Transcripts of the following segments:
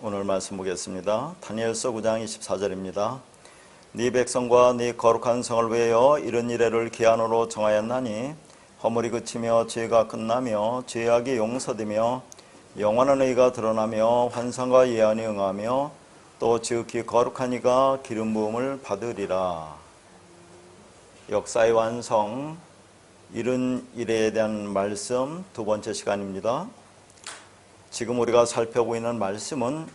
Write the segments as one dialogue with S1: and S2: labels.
S1: 오늘 말씀 보겠습니다. 다니엘서 9장 24절입니다. 네 백성과 네 거룩한 성을 위하여 이런 이래를 기한으로 정하였나니 허물이 그치며 죄가 끝나며 죄악이 용서되며 영원한 의가 드러나며 환상과 예언이 응하며 또 지극히 거룩한 이가 기름 부음을 받으리라. 역사의 완성, 이른 일에 대한 말씀 두 번째 시간입니다. 지금 우리가 살펴보고 있는 말씀은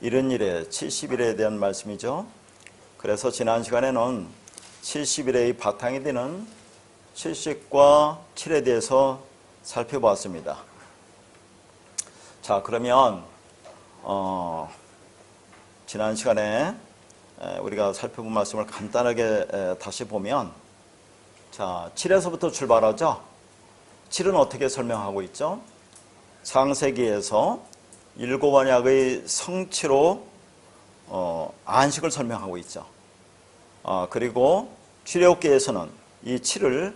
S1: 이른 일에 70일에 대한 말씀이죠. 그래서 지난 시간에는 70일의 바탕이 되는 70과 7에 대해서 살펴보았습니다. 자, 그러면 지난 시간에 우리가 살펴본 말씀을 간단하게 다시 보면, 자, 7에서부터 출발하죠. 7은 어떻게 설명하고 있죠? 창세기에서 7 언약의 성취로 안식을 설명하고 있죠. 그리고 출애굽기에서는 이 7을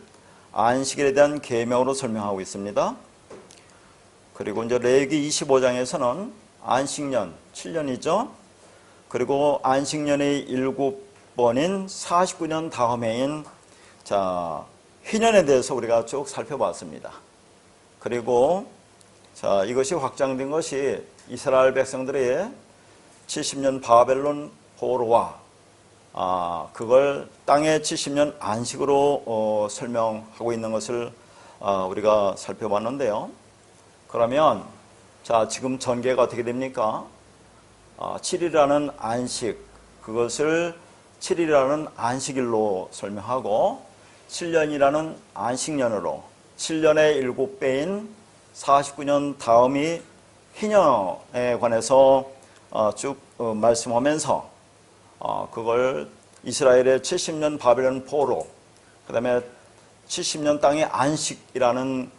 S1: 안식일에 대한 계명으로 설명하고 있습니다. 그리고 이제 레위기 25장에서는 안식년 7년이죠. 그리고 안식년의 7번인 49년 다음 해인 희년에 대해서 우리가 쭉 살펴봤습니다. 그리고 이것이 확장된 것이 이스라엘 백성들의 70년 바벨론 포로와 그걸 땅의 70년 안식으로 설명하고 있는 것을 우리가 살펴봤는데요. 그러면 지금 전개가 어떻게 됩니까? 7일이라는 안식, 그것을 7일이라는 안식일로 설명하고 7년이라는 안식년으로 7년의 7배인 49년 다음이 희년에 관해서 쭉 말씀하면서 그걸 이스라엘의 70년 바벨론 포로, 그 다음에 70년 땅의 안식이라는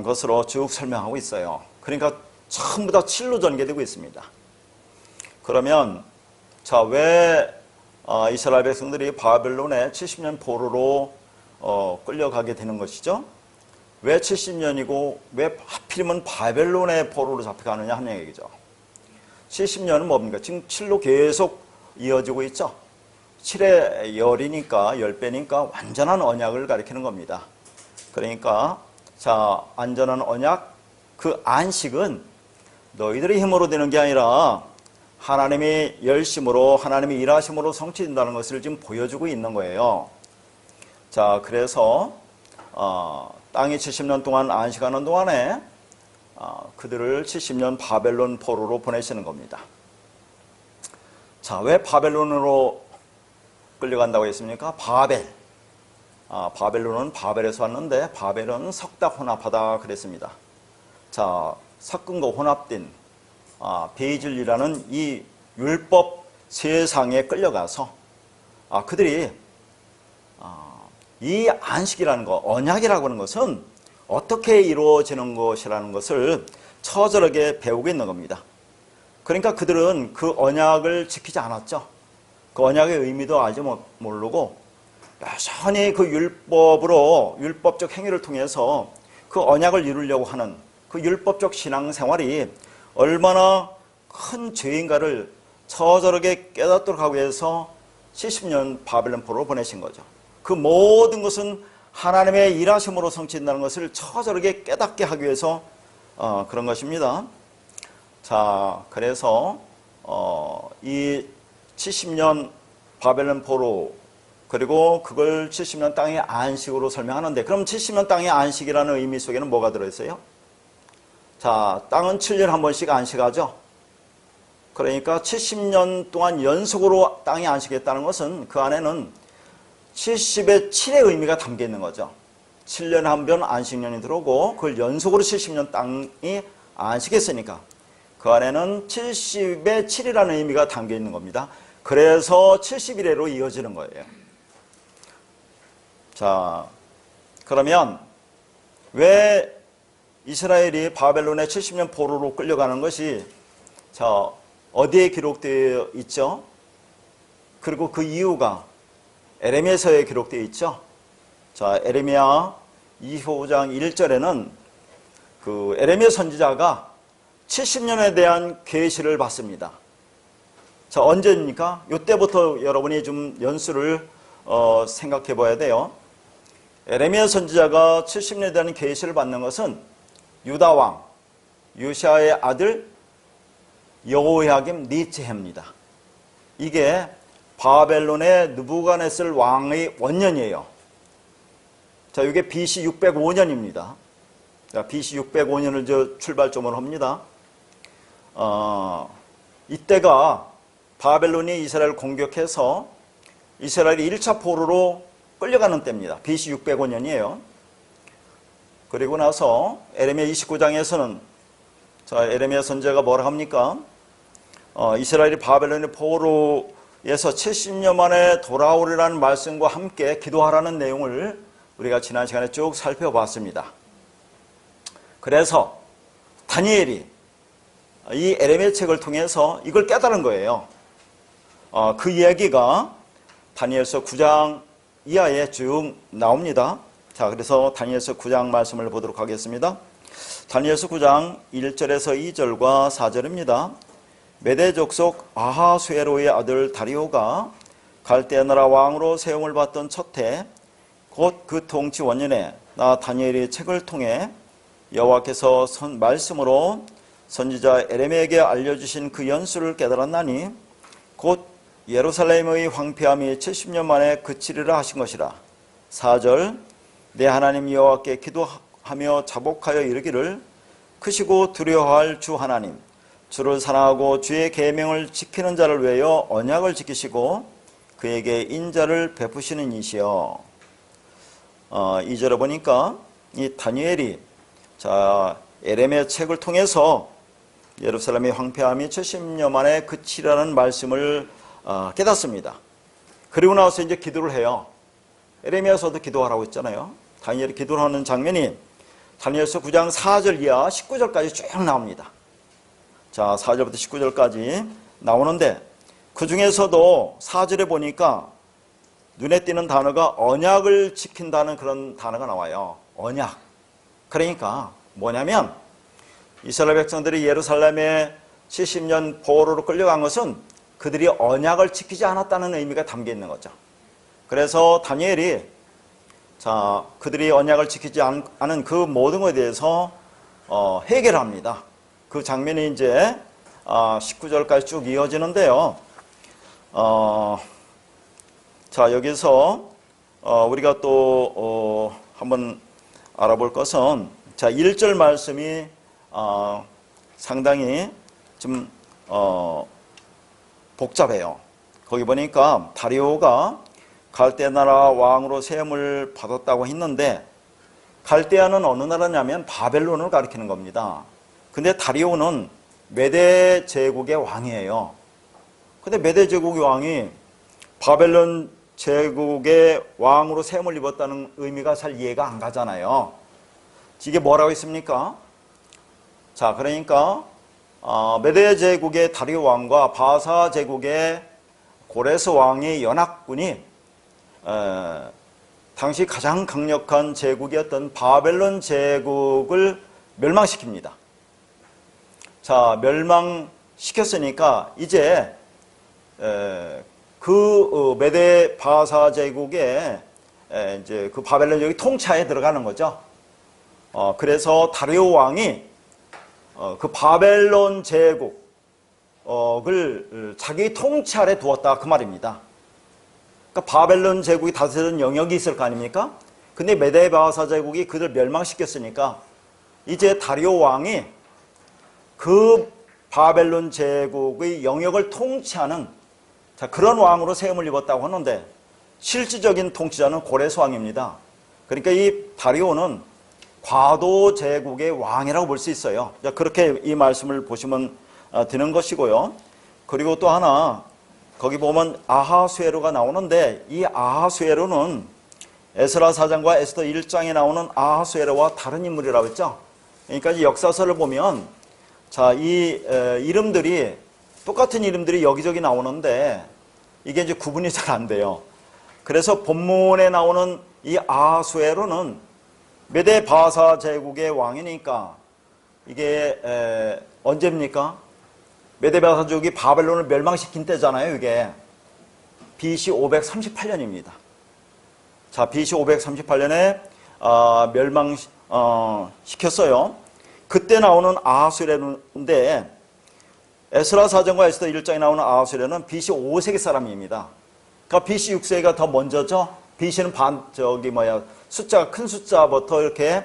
S1: 것으로 쭉 설명하고 있어요. 그러니까 전부 다 7로 전개되고 있습니다. 그러면 왜 이스라엘 백성들이 바벨론의 70년 포로로 끌려가게 되는 것이죠? 왜 70년이고 왜 하필이면 바벨론의 포로로 잡혀가느냐 하는 얘기죠. 70년은 뭡니까? 지금 7로 계속 이어지고 있죠. 7의 열이니까 10배니까 완전한 언약을 가리키는 겁니다. 그러니까 완전한 언약, 그 안식은 너희들의 힘으로 되는 게 아니라 하나님의 열심으로, 하나님의 일하심으로 성취된다는 것을 지금 보여주고 있는 거예요. 그래서 땅이 70년 동안 안식하는 동안에 그들을 70년 바벨론 포로로 보내시는 겁니다. 왜 바벨론으로 끌려간다고 했습니까? 바벨론은 바벨에서 왔는데 바벨은 섞다 혼합하다 그랬습니다. 섞은 거 혼합된 베이즐이라는 이 율법 세상에 끌려가서 그들이 이 안식이라는 것, 언약이라고 하는 것은 어떻게 이루어지는 것이라는 것을 처절하게 배우고 있는 겁니다. 그러니까 그들은 그 언약을 지키지 않았죠. 그 언약의 의미도 알지 모르고 여전히 그 율법적 행위를 통해서 그 언약을 이루려고 하는 그 율법적 신앙생활이 얼마나 큰 죄인가를 처절하게 깨닫도록 하기 위해서 70년 바벨론 포로로 보내신 거죠. 그 모든 것은 하나님의 일하심으로 성취된다는 것을 처절하게 깨닫게 하기 위해서 그런 것입니다. 그래서 이 70년 바벨론 포로, 그리고 그걸 70년 땅의 안식으로 설명하는데, 그럼 70년 땅의 안식이라는 의미 속에는 뭐가 들어있어요? 땅은 7년 한 번씩 안식하죠. 그러니까 70년 동안 연속으로 땅이 안식했다는 것은 그 안에는 70의 7의 의미가 담겨 있는 거죠. 7년에 한 번 안식년이 들어오고 그걸 연속으로 70년 땅이 안식했으니까 그 안에는 70의 7이라는 의미가 담겨 있는 겁니다. 그래서 70일에로 이어지는 거예요. 그러면 왜 이스라엘이 바벨론의 70년 포로로 끌려가는 것이 어디에 기록되어 있죠? 그리고 그 이유가 에레미야서에 기록되어 있죠. 에레미야 25장 1절에는 그 에레미야 선지자가 70년에 대한 계시를 받습니다. 자, 언제입니까? 이때부터 여러분이 좀 연수를 생각해 봐야 돼요. 에레미야 선지자가 70년에 대한 계시를 받는 것은 유다 왕 요시아의 아들 여호야김 니체해입니다. 이게 바벨론의 느부갓네살 왕의 원년이에요. 자, 이게 BC 605년입니다. 자, BC 605년을 출발점으로 합니다. 이때가 바벨론이 이스라엘을 공격해서 이스라엘이 1차 포로로 끌려가는 때입니다. BC 605년이에요. 그리고 나서 에레미야 29장에서는 자, 에레미야 선지자가 뭐라 합니까? 이스라엘이 바벨론의 포로에서 70년 만에 돌아오리라는 말씀과 함께 기도하라는 내용을 우리가 지난 시간에 쭉 살펴봤습니다. 그래서 다니엘이 이 에레미야 책을 통해서 이걸 깨달은 거예요. 그 이야기가 다니엘서 9장 이하에 쭉 나옵니다. 자, 그래서 다니엘서 9장 말씀을 보도록 하겠습니다. 다니엘서 9장 1절에서 2절과 4절입니다. 메대 족속 아하수에로의 아들 다리오가 갈대아 나라 왕으로 세움을 받던 첫 해 곧 그 통치 원년에 나 다니엘이 책을 통해 여호와께서 말씀으로 선지자 에레미야에게 알려주신 그 연수를 깨달았나니 곧 예루살렘의 황폐함이 70년 만에 그치리라 하신 것이라. 4절 내 하나님 여호와께 기도하며 자복하여 이르기를 크시고 두려워할 주 하나님 주를 사랑하고 주의 계명을 지키는 자를 위하여 언약을 지키시고 그에게 인자를 베푸시는 이시여. 2절에 보니까 이 다니엘이 자, 에레미야 책을 통해서 예루살렘의 황폐함이 70년 만에 그치라는 말씀을 깨닫습니다. 그리고 나서 이제 기도를 해요. 에레미야서도 기도하라고 했잖아요. 다니엘이 기도를 하는 장면이 다니엘서 9장 4절 이하 19절까지 쭉 나옵니다. 자, 4절부터 19절까지 나오는데 그 중에서도 4절에 보니까 눈에 띄는 단어가 언약을 지킨다는 그런 단어가 나와요. 언약. 그러니까 뭐냐면 이스라엘 백성들이 예루살렘에 70년 포로로 끌려간 것은 그들이 언약을 지키지 않았다는 의미가 담겨 있는 거죠. 그래서 다니엘이 자, 그들이 언약을 지키지 않은 그 모든 것에 대해서 해결합니다. 그 장면이 이제 19절까지 쭉 이어지는데요. 자, 여기서 우리가 또 한번 알아볼 것은 자, 1절 말씀이 상당히 좀 복잡해요. 거기 보니까 다리오가 갈대아 나라 왕으로 세움을 받았다고 했는데 갈대아는 어느 나라냐면 바벨론을 가리키는 겁니다. 근데 다리오는 메대 제국의 왕이에요. 근데 메대 제국의 왕이 바벨론 제국의 왕으로 세움을 입었다는 의미가 잘 이해가 안 가잖아요. 이게 뭐라고 했습니까? 자, 그러니까 메대 제국의 다리오 왕과 바사 제국의 고레스 왕의 연합군이 당시 가장 강력한 제국이었던 바벨론 제국을 멸망시킵니다. 자, 멸망시켰으니까 이제 그 메대 바사 제국의 이제 그 바벨론 제국이 통치하에 들어가는 거죠. 그래서 다리오 왕이 그 바벨론 제국을 자기 통치 아래 두었다 그 말입니다. 그러니까 바벨론 제국이 다스리는 영역이 있을 거 아닙니까? 근데 메대 바사 제국이 그들 멸망시켰으니까 이제 다리오 왕이 그 바벨론 제국의 영역을 통치하는 자, 그런 왕으로 세움을 입었다고 하는데 실질적인 통치자는 고레스 왕입니다. 그러니까 이 다리오는 과도 제국의 왕이라고 볼 수 있어요. 자, 그렇게 이 말씀을 보시면 되는 것이고요. 그리고 또 하나 거기 보면 아하수에로가 나오는데 이 아하수에로는 에스라 4장과 에스더 1장에 나오는 아하수에로와 다른 인물이라고 했죠. 그러니까 이 역사서를 보면 자, 이 이름들이 똑같은 이름들이 여기저기 나오는데 이게 이제 구분이 잘 안 돼요. 그래서 본문에 나오는 이 아하수에로는 메대 바사 제국의 왕이니까 이게 언제입니까? 메데바사족이 바벨론을 멸망시킨 때잖아요. 이게 BC 538년입니다. 자, BC 538년에 멸망시켰어요. 그때 나오는 아하수에르인데 에스라 사전과 에스더 1장에 나오는 아하수에르는 BC 5세기 사람입니다. 그러니까 BC 6세기가 더 먼저죠. BC는 숫자가 큰 숫자부터 이렇게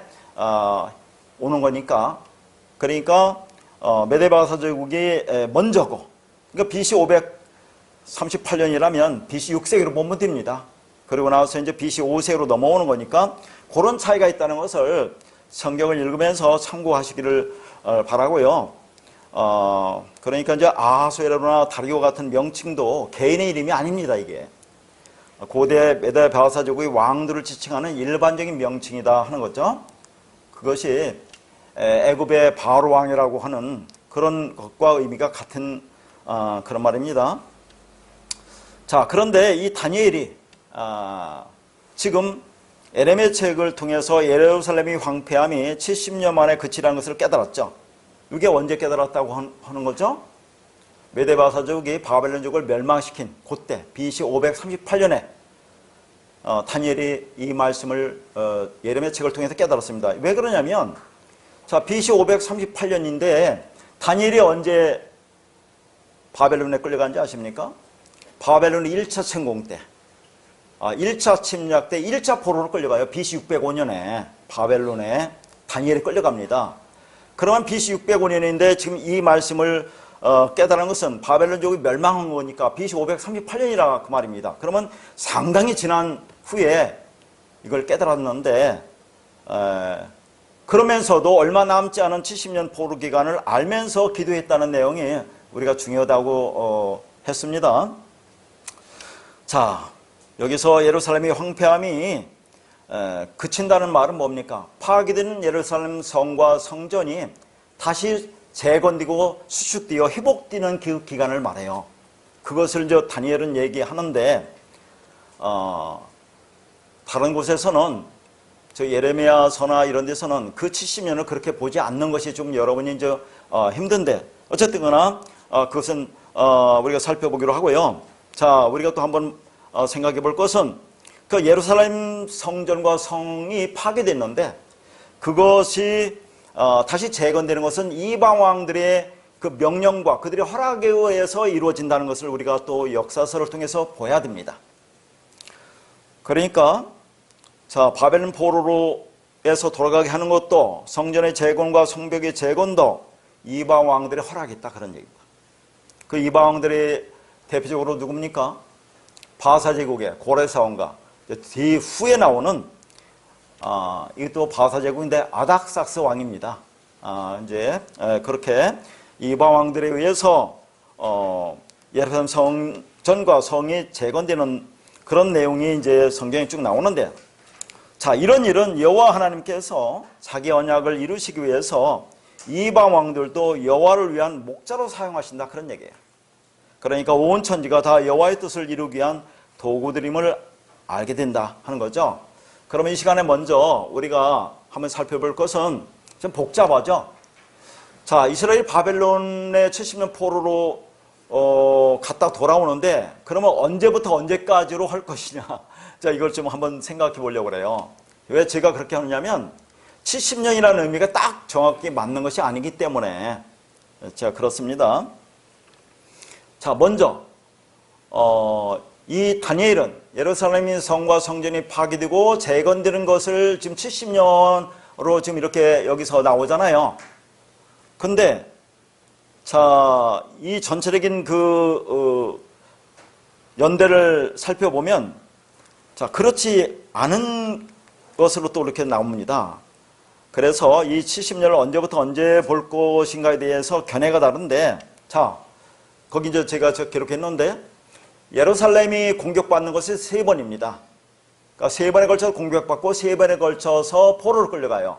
S1: 오는 거니까. 그러니까 메데바사 제국이 먼저고, 그러니까 BC 538년이라면 BC 6세기로 보면 됩니다. 그리고 나서 이제 BC 5세기로 넘어오는 거니까 그런 차이가 있다는 것을 성경을 읽으면서 참고하시기를 바라고요. 그러니까 이제 아하수에르나 다리오 같은 명칭도 개인의 이름이 아닙니다. 이게 고대 메데바사 제국의 왕들을 지칭하는 일반적인 명칭이다 하는 거죠. 그것이 애굽의 바로 왕이라고 하는 그런 것과 의미가 같은 그런 말입니다. 자, 그런데 이 다니엘이 지금 에레미야 책을 통해서 예루살렘이 황폐함이 70년 만에 그치라는 것을 깨달았죠. 이게 언제 깨달았다고 하는 거죠? 메데바사족이 바벨론족을 멸망시킨 그때 BC 538년에 다니엘이 이 말씀을 예레미야 책을 통해서 깨달았습니다. 왜 그러냐면 자, BC 538년인데 다니엘이 언제 바벨론에 끌려간지 아십니까? 바벨론이 1차 침공 때 1차 침략 때 1차 포로로 끌려가요. BC 605년에 바벨론에 다니엘이 끌려갑니다. 그러면 BC 605년인데 지금 이 말씀을 깨달은 것은 바벨론족이 멸망한 거니까 BC 538년이라 그 말입니다. 그러면 상당히 지난 후에 이걸 깨달았는데 그러면서도 얼마 남지 않은 70년 포로 기간을 알면서 기도했다는 내용이 우리가 중요하다고 했습니다. 자, 여기서 예루살렘의 황폐함이 그친다는 말은 뭡니까? 파괴된 예루살렘 성과 성전이 다시 재건되고 수축되어 회복되는 그 기간을 말해요. 그것을 이제 다니엘은 얘기하는데 다른 곳에서는 저 예레미야서나 이런 데서는 그 70년을 그렇게 보지 않는 것이 좀 여러분이 이제 힘든데 어쨌든거나 그것은 우리가 살펴보기로 하고요. 자, 우리가 또 한번 생각해 볼 것은 그 예루살렘 성전과 성이 파괴됐는데 그것이 다시 재건되는 것은 이방 왕들의 그 명령과 그들의 허락에 의해서 이루어진다는 것을 우리가 또 역사서를 통해서 보아야 됩니다. 그러니까 자, 바벨론 포로로에서 돌아가게 하는 것도 성전의 재건과 성벽의 재건도 이방 왕들의 허락이 있다 그런 얘기입니다. 그 이방 왕들의 대표적으로 누굽니까? 바사 제국의 고레사 왕과 뒤후에 나오는 이것도 바사 제국인데 아닥삭스 왕입니다. 이제 그렇게 이방 왕들에 의해서 예루살렘 성전과 성이 재건되는 그런 내용이 이제 성경에 쭉 나오는데, 자, 이런 일은 여호와 하나님께서 자기 언약을 이루시기 위해서 이방 왕들도 여호와를 위한 목자로 사용하신다 그런 얘기예요. 그러니까 온 천지가 다 여호와의 뜻을 이루기 위한 도구들임을 알게 된다 하는 거죠. 그러면 이 시간에 먼저 우리가 한번 살펴볼 것은 좀 복잡하죠. 자, 이스라엘 바벨론의 70년 포로로 갔다 돌아오는데 그러면 언제부터 언제까지로 할 것이냐. 자, 이걸 좀 한번 생각해 보려고 그래요. 왜 제가 그렇게 하느냐면 70년이라는 의미가 딱 정확히 맞는 것이 아니기 때문에 제가 그렇습니다. 자, 먼저 이 다니엘은 예루살렘의 성과 성전이 파괴되고 재건되는 것을 지금 70년으로 지금 이렇게 여기서 나오잖아요. 근데 자, 이 전체적인 그 연대를 살펴보면 자, 그렇지 않은 것으로 또 이렇게 나옵니다. 그래서 이 70년을 언제부터 언제 볼 것인가에 대해서 견해가 다른데, 자, 거기 이제 제가 기록했는데 예루살렘이 공격받는 것이 3번입니다. 그러니까 3번에 걸쳐서 공격받고 3번에 걸쳐서 포로로 끌려가요.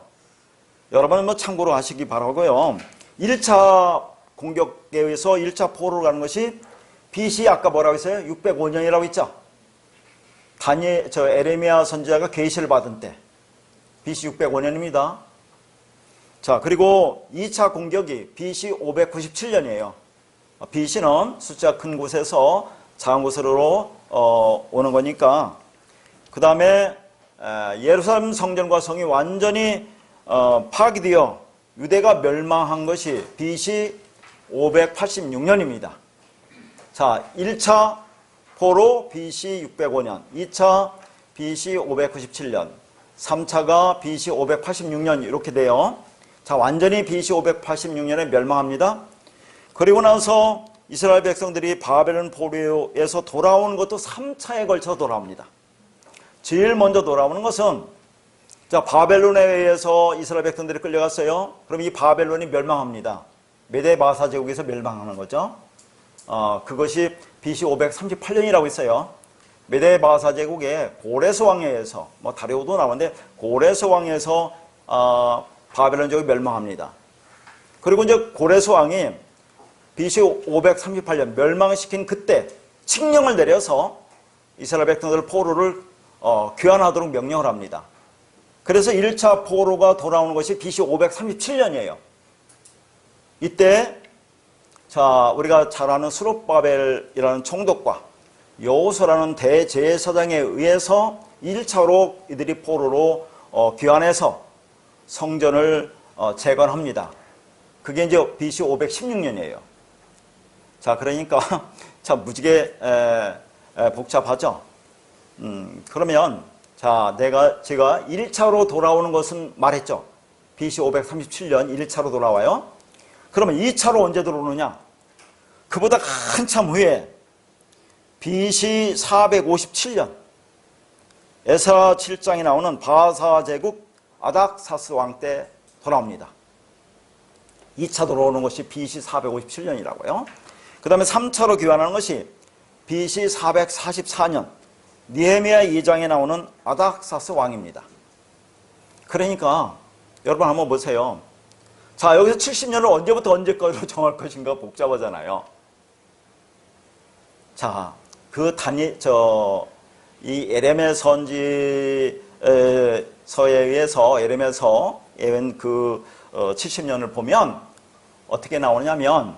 S1: 여러분은 뭐 참고로 하시기 바라고요. 1차 공격에 의해서 1차 포로로 가는 것이 BC 아까 뭐라고 했어요? 605년이라고 했죠. 에레미야 선지자가 계시를 받은 때 BC 605년입니다. 자, 그리고 2차 공격이 BC 597년이에요. BC는 숫자 큰 곳에서 작은 곳으로 오는 거니까. 그 다음에 예루살렘 성전과 성이 완전히 파괴되어 유대가 멸망한 것이 BC 586년입니다. 자, 1차 포로 BC 605년, 2차 BC 597년, 3차가 BC 586년 이렇게 돼요. 자, 완전히 BC 586년에 멸망합니다. 그리고 나서 이스라엘 백성들이 바벨론 포로에서 돌아오는 것도 3차에 걸쳐 돌아옵니다. 제일 먼저 돌아오는 것은, 자, 바벨론에 의해서 이스라엘 백성들이 끌려갔어요. 그럼 이 바벨론이 멸망합니다. 메데 마사 제국에서 멸망하는 거죠. 그것이 BC 538년이라고 있어요. 메데 마사 제국의 고레스 왕에 의해서, 뭐 다리오도 나오는데 고레스 왕에 의해서 바벨론 제국이 멸망합니다. 그리고 이제 고레스 왕이 BC 538년 멸망시킨 그때 칙령을 내려서 이스라엘 백성들 포로를 귀환하도록 명령을 합니다. 그래서 1차 포로가 돌아오는 것이 BC 537년이에요. 이때 자, 우리가 잘 아는 스룹바벨이라는 총독과 여호수아라는 대제사장에 의해서 1차로 이들이 포로로 귀환해서 성전을 재건합니다. 그게 이제 BC 516년이에요. 자, 그러니까 참 무지개 복잡하죠. 그러면 자, 제가 1차로 돌아오는 것은 말했죠. BC 537년 1차로 돌아와요. 그러면 2차로 언제 들어오느냐? 그보다 한참 후에 BC 457년 에스라 7장에 나오는 바사 제국 아닥사스 왕 때 돌아옵니다. 2차 돌아오는 것이 BC 457년이라고요. 그 다음에 3차로 귀환하는 것이 BC 444년 느헤미야 2장에 나오는 아닥사스 왕입니다. 그러니까 여러분 한번 보세요. 자, 여기서 70년을 언제부터 언제까지로 정할 것인가 복잡하잖아요. 자, 이 에레미야 선지서에 의해서 에레미야서 예언 70년을 보면 어떻게 나오냐면,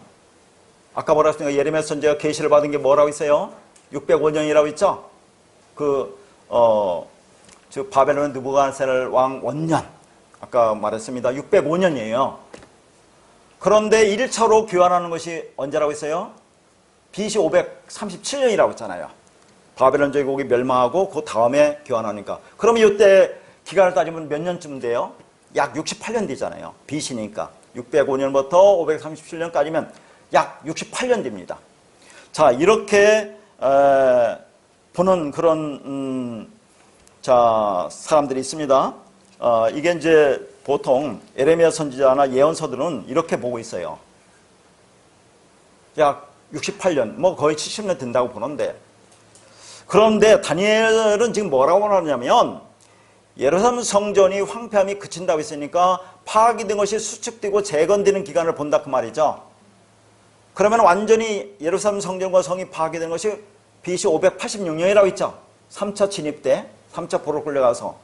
S1: 아까 뭐라고 했습니까? 예레미야 선지가 계시를 받은 게 뭐라고 있어요? 605년이라고 있죠? 즉 바벨론 느부갓네살 왕 원년, 아까 말했습니다. 605년이에요. 그런데 1차로 귀환하는 것이 언제라고 했어요? BC 537년이라고 했잖아요. 바벨론 제국이 멸망하고 그 다음에 귀환하니까. 그러면 이때 기간을 따지면 몇 년쯤 돼요? 약 68년 되잖아요. BC니까. 605년부터 537년까지면 약 68년 됩니다. 자, 이렇게 보는 그런 자, 사람들이 있습니다. 이게 이제 보통 에레미야 선지자나 예언서들은 이렇게 보고 있어요. 약 68년, 뭐 거의 70년 된다고 보는데, 그런데 다니엘은 지금 뭐라고 하냐면 예루살렘 성전이 황폐함이 그친다고 했으니까 파괴된 것이 수축되고 재건되는 기간을 본다 그 말이죠. 그러면 완전히 예루살렘 성전과 성이 파괴된 것이 BC 586년이라고 있죠. 3차 진입 때 3차 포로 끌려가서.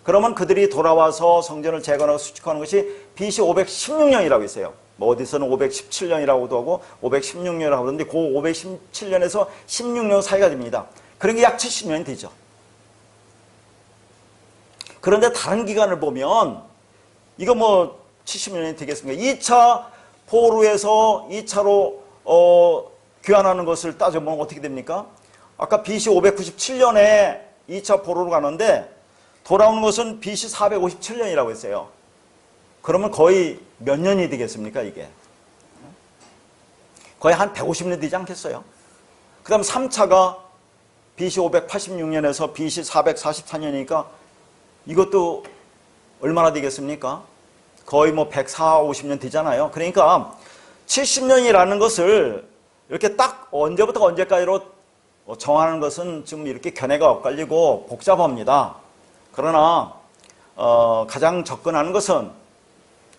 S1: 그러면 그들이 돌아와서 성전을 재건하고 수축하는 것이 BC 516년이라고 있어요. 뭐 어디서는 517년이라고도 하고 516년이라고 하던데 그 517년에서 16년 사이가 됩니다. 그런 게 약 70년이 되죠. 그런데 다른 기간을 보면 이거 뭐 70년이 되겠습니까? 2차 포로에서 2차로 귀환하는 것을 따져보면 어떻게 됩니까? 아까 BC 597년에 2차 포로로 가는데 돌아오는 것은 BC 457년이라고 했어요. 그러면 거의 몇 년이 되겠습니까, 이게? 거의 한 150년 되지 않겠어요? 그 다음 3차가 BC 586년에서 BC 444년이니까 이것도 얼마나 되겠습니까? 거의 뭐 140, 50년 되잖아요. 그러니까 70년이라는 것을 이렇게 딱 언제부터 언제까지로 정하는 것은 좀 이렇게 견해가 엇갈리고 복잡합니다. 그러나 가장 접근하는 것은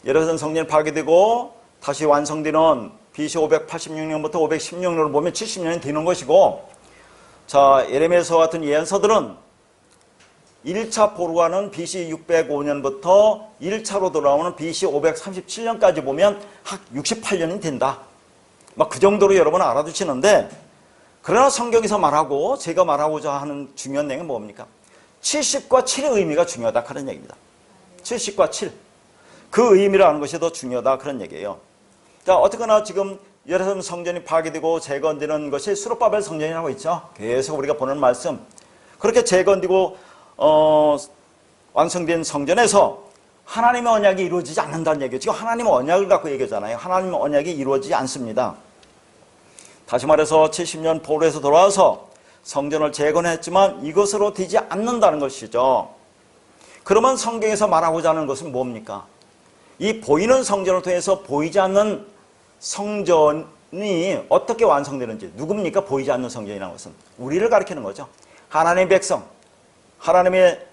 S1: 예루살렘 성전이 파괴되고 다시 완성되는 BC 586년부터 516년을 보면 70년이 되는 것이고, 자, 예레미야서 같은 예언서들은 1차 포로가는 BC 605년부터 1차로 돌아오는 BC 537년까지 보면 한 68년이 된다. 막 그 정도로 여러분 알아두시는데, 그러나 성경에서 말하고 제가 말하고자 하는 중요한 내용은 뭡니까? 70과 7의 의미가 중요하다 그런 얘기입니다. 70과 7. 그 의미를 아는 것이 더 중요하다 그런 얘기예요. 자, 어쨌거나 지금 예루살렘 성전이 파괴되고 재건되는 것이 수룹바벨 성전이라고 있죠. 계속 우리가 보는 말씀. 그렇게 재건되고 완성된 성전에서 하나님의 언약이 이루어지지 않는다는 얘기예요. 지금 하나님의 언약을 갖고 얘기하잖아요. 하나님의 언약이 이루어지지 않습니다. 다시 말해서 70년 포로에서 돌아와서 성전을 재건했지만 이것으로 되지 않는다는 것이죠. 그러면 성경에서 말하고자 하는 것은 뭡니까? 이 보이는 성전을 통해서 보이지 않는 성전이 어떻게 완성되는지. 누굽니까? 보이지 않는 성전이라는 것은 우리를 가리키는 거죠. 하나님의 백성, 하나님의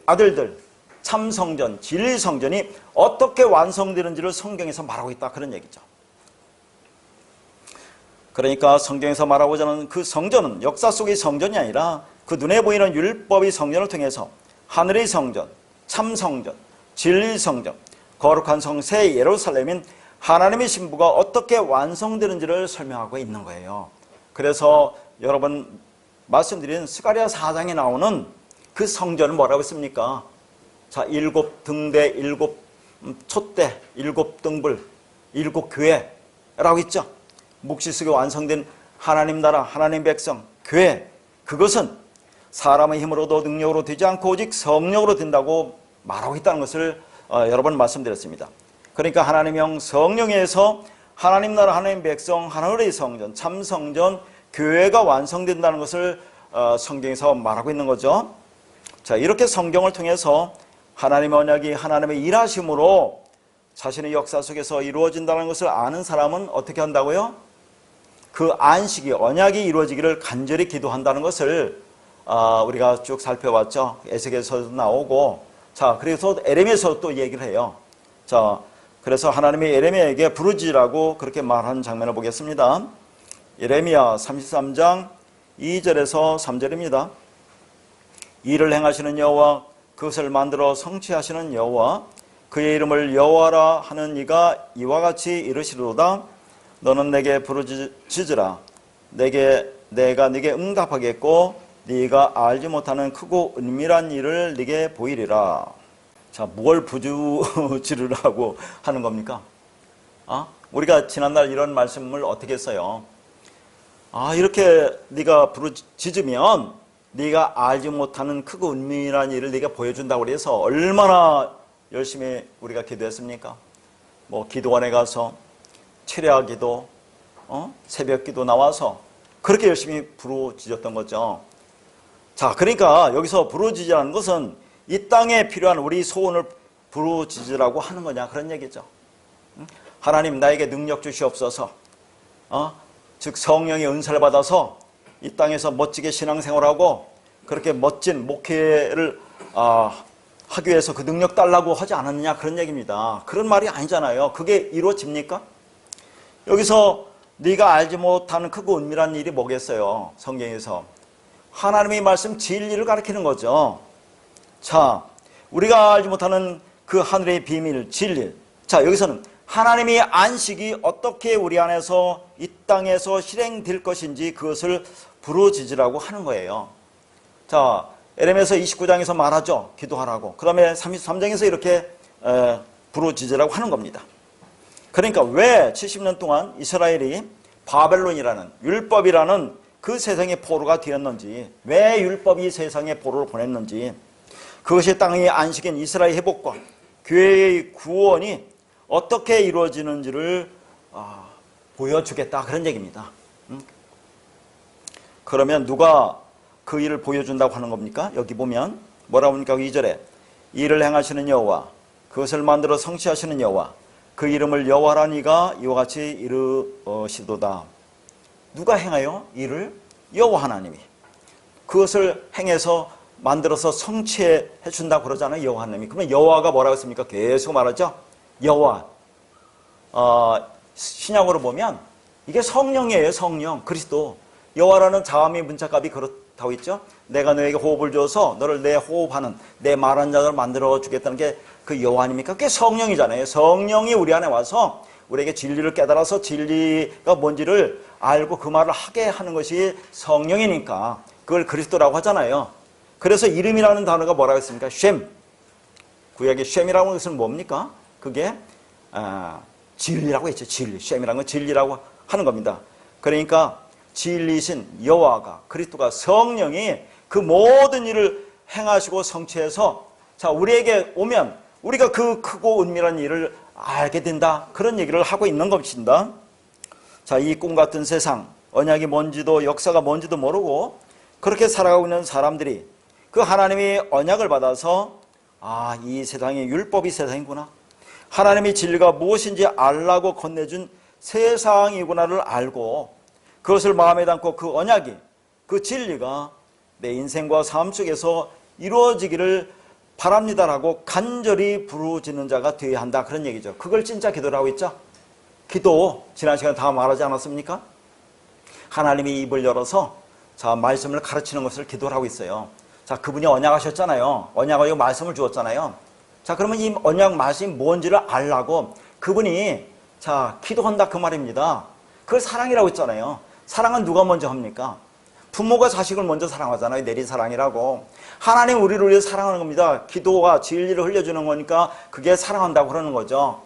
S1: 아들들, 참 성전, 진리 성전이 어떻게 완성되는지를 성경에서 말하고 있다 그런 얘기죠. 그러니까 성경에서 말하고자 하는 그 성전은 역사 속의 성전이 아니라 그 눈에 보이는 율법의 성전을 통해서 하늘의 성전, 참 성전, 진리 성전, 거룩한 성 새 예루살렘인 하나님의 신부가 어떻게 완성되는지를 설명하고 있는 거예요. 그래서 여러분 말씀드린 스가랴 4장에 나오는 그 성전은 뭐라고 했습니까? 자, 7등대, 7촛대, 7등불, 7교회라고 있죠. 묵시 속에 완성된 하나님 나라, 하나님 백성, 교회, 그것은 사람의 힘으로도 능력으로 되지 않고 오직 성령으로 된다고 말하고 있다는 것을 여러 번 말씀드렸습니다. 그러니까 하나님의 영 성령에서 하나님 나라, 하나님 백성, 하늘의 성전, 참 성전, 교회가 완성된다는 것을 성경에서 말하고 있는 거죠. 자, 이렇게 성경을 통해서 하나님의 언약이 하나님의 일하심으로 자신의 역사 속에서 이루어진다는 것을 아는 사람은 어떻게 한다고요? 그 안식이, 언약이 이루어지기를 간절히 기도한다는 것을 우리가 쭉 살펴봤죠. 에스겔서도 나오고, 자, 그래서 에레미야에서 또 얘기를 해요. 자, 그래서 하나님이 에레미야에게 부르짖으라고 그렇게 말하는 장면을 보겠습니다. 예레미야 33장 2절에서 3절입니다. 일을 행하시는 여호와, 그것을 만들어 성취하시는 여호와, 그의 이름을 여호와라 하는 이가 이와 같이 이르시로다. 너는 내게 부르짖으라. 내가 네게 응답하겠고 네가 알지 못하는 크고 은밀한 일을 네게 보이리라. 자, 뭘 부르짖으라고 하는 겁니까? 우리가 지난날 이런 말씀을 어떻게 했어요? 이렇게 네가 부르짖으면 네가 알지 못하는 크고 은밀한 일을 네가 보여준다고 그래서 얼마나 열심히 우리가 기도했습니까? 뭐 기도원에 가서 철야 기도, 새벽 기도 나와서 그렇게 열심히 부르짖었던 거죠. 자, 그러니까 여기서 부르짖으라는 것은 이 땅에 필요한 우리 소원을 부르짖으라고 하는 거냐 그런 얘기죠. 하나님 나에게 능력 주시옵소서. 즉 성령의 은사를 받아서 이 땅에서 멋지게 신앙생활하고 그렇게 멋진 목회를 하기 위해서 그 능력 달라고 하지 않았느냐 그런 얘기입니다. 그런 말이 아니잖아요. 그게 이루어집니까? 여기서 네가 알지 못하는 크고 은밀한 일이 뭐겠어요? 성경에서 하나님의 말씀 진리를 가리키는 거죠. 자, 우리가 알지 못하는 그 하늘의 비밀, 진리. 자, 여기서는 하나님의 안식이 어떻게 우리 안에서 이 땅에서 실행될 것인지 그것을 부르짖으라고 하는 거예요. 자, 에레미야서 29장에서 말하죠. 기도하라고. 그 다음에 33장에서 이렇게 부르짖으라고 하는 겁니다. 그러니까 왜 70년 동안 이스라엘이 바벨론이라는 율법이라는 그 세상의 포로가 되었는지, 왜 율법이 세상의 포로를 보냈는지, 그것이 땅의 안식인 이스라엘 회복과 교회의 구원이 어떻게 이루어지는지를 보여주겠다 그런 얘기입니다. 그러면 누가 그 일을 보여준다고 하는 겁니까? 여기 보면 뭐라고 합니까? 2절에 일을 행하시는 여호와, 그것을 만들어 성취하시는 여호와, 그 이름을 여호와라 이가 이와 같이 이르시도다. 누가 행하여? 일을? 여호와 하나님이. 그것을 행해서 만들어서 성취해 준다고 그러잖아요. 여호와 하나님이. 그러면 여호와가 뭐라고 했습니까? 계속 말하죠. 여호와. 신약으로 보면 이게 성령이에요. 성령. 그리스도. 여호와라는 자음의 문자값이 하고 있죠. 내가 너에게 호흡을 줘서 너를 내 호흡하는 내 말하는 자를 만들어 주겠다는 게 그 여호와 아닙니까? 그게 성령이잖아요. 성령이 우리 안에 와서 우리에게 진리를 깨달아서 진리가 뭔지를 알고 그 말을 하게 하는 것이 성령이니까 그걸 그리스도라고 하잖아요. 그래서 이름이라는 단어가 뭐라고 했습니까? 쉔. 구약의 쉔이라고 하는 것은 뭡니까? 그게 진리라고 했죠. 진리. 쉔이라는 건 진리라고 하는 겁니다. 그러니까 진리신 여호와가 그리스도가 성령이 그 모든 일을 행하시고 성취해서 자 우리에게 오면 우리가 그 크고 은밀한 일을 알게 된다. 그런 얘기를 하고 있는 것입니다. 자, 이 꿈 같은 세상, 언약이 뭔지도 역사가 뭔지도 모르고 그렇게 살아가고 있는 사람들이 그 하나님이 언약을 받아서 이 세상이 율법이 세상이구나. 하나님이 진리가 무엇인지 알라고 건네준 세상이구나를 알고 그것을 마음에 담고 그 언약이, 그 진리가 내 인생과 삶 속에서 이루어지기를 바랍니다라고 간절히 부르짖는 자가 되어야 한다. 그런 얘기죠. 그걸 진짜 기도를 하고 있죠. 기도, 지난 시간에 다 말하지 않았습니까? 하나님이 입을 열어서 자 말씀을 가르치는 것을 기도를 하고 있어요. 자, 그분이 언약하셨잖아요. 언약하고 말씀을 주었잖아요. 자, 그러면 이 언약 말씀이 뭔지를 알라고 그분이 자 기도한다 그 말입니다. 그걸 사랑이라고 했잖아요. 사랑은 누가 먼저 합니까? 부모가 자식을 먼저 사랑하잖아요. 내리사랑이라고. 하나님 우리를 위해 사랑하는 겁니다. 기도가 진리를 흘려주는 거니까 그게 사랑한다고 그러는 거죠.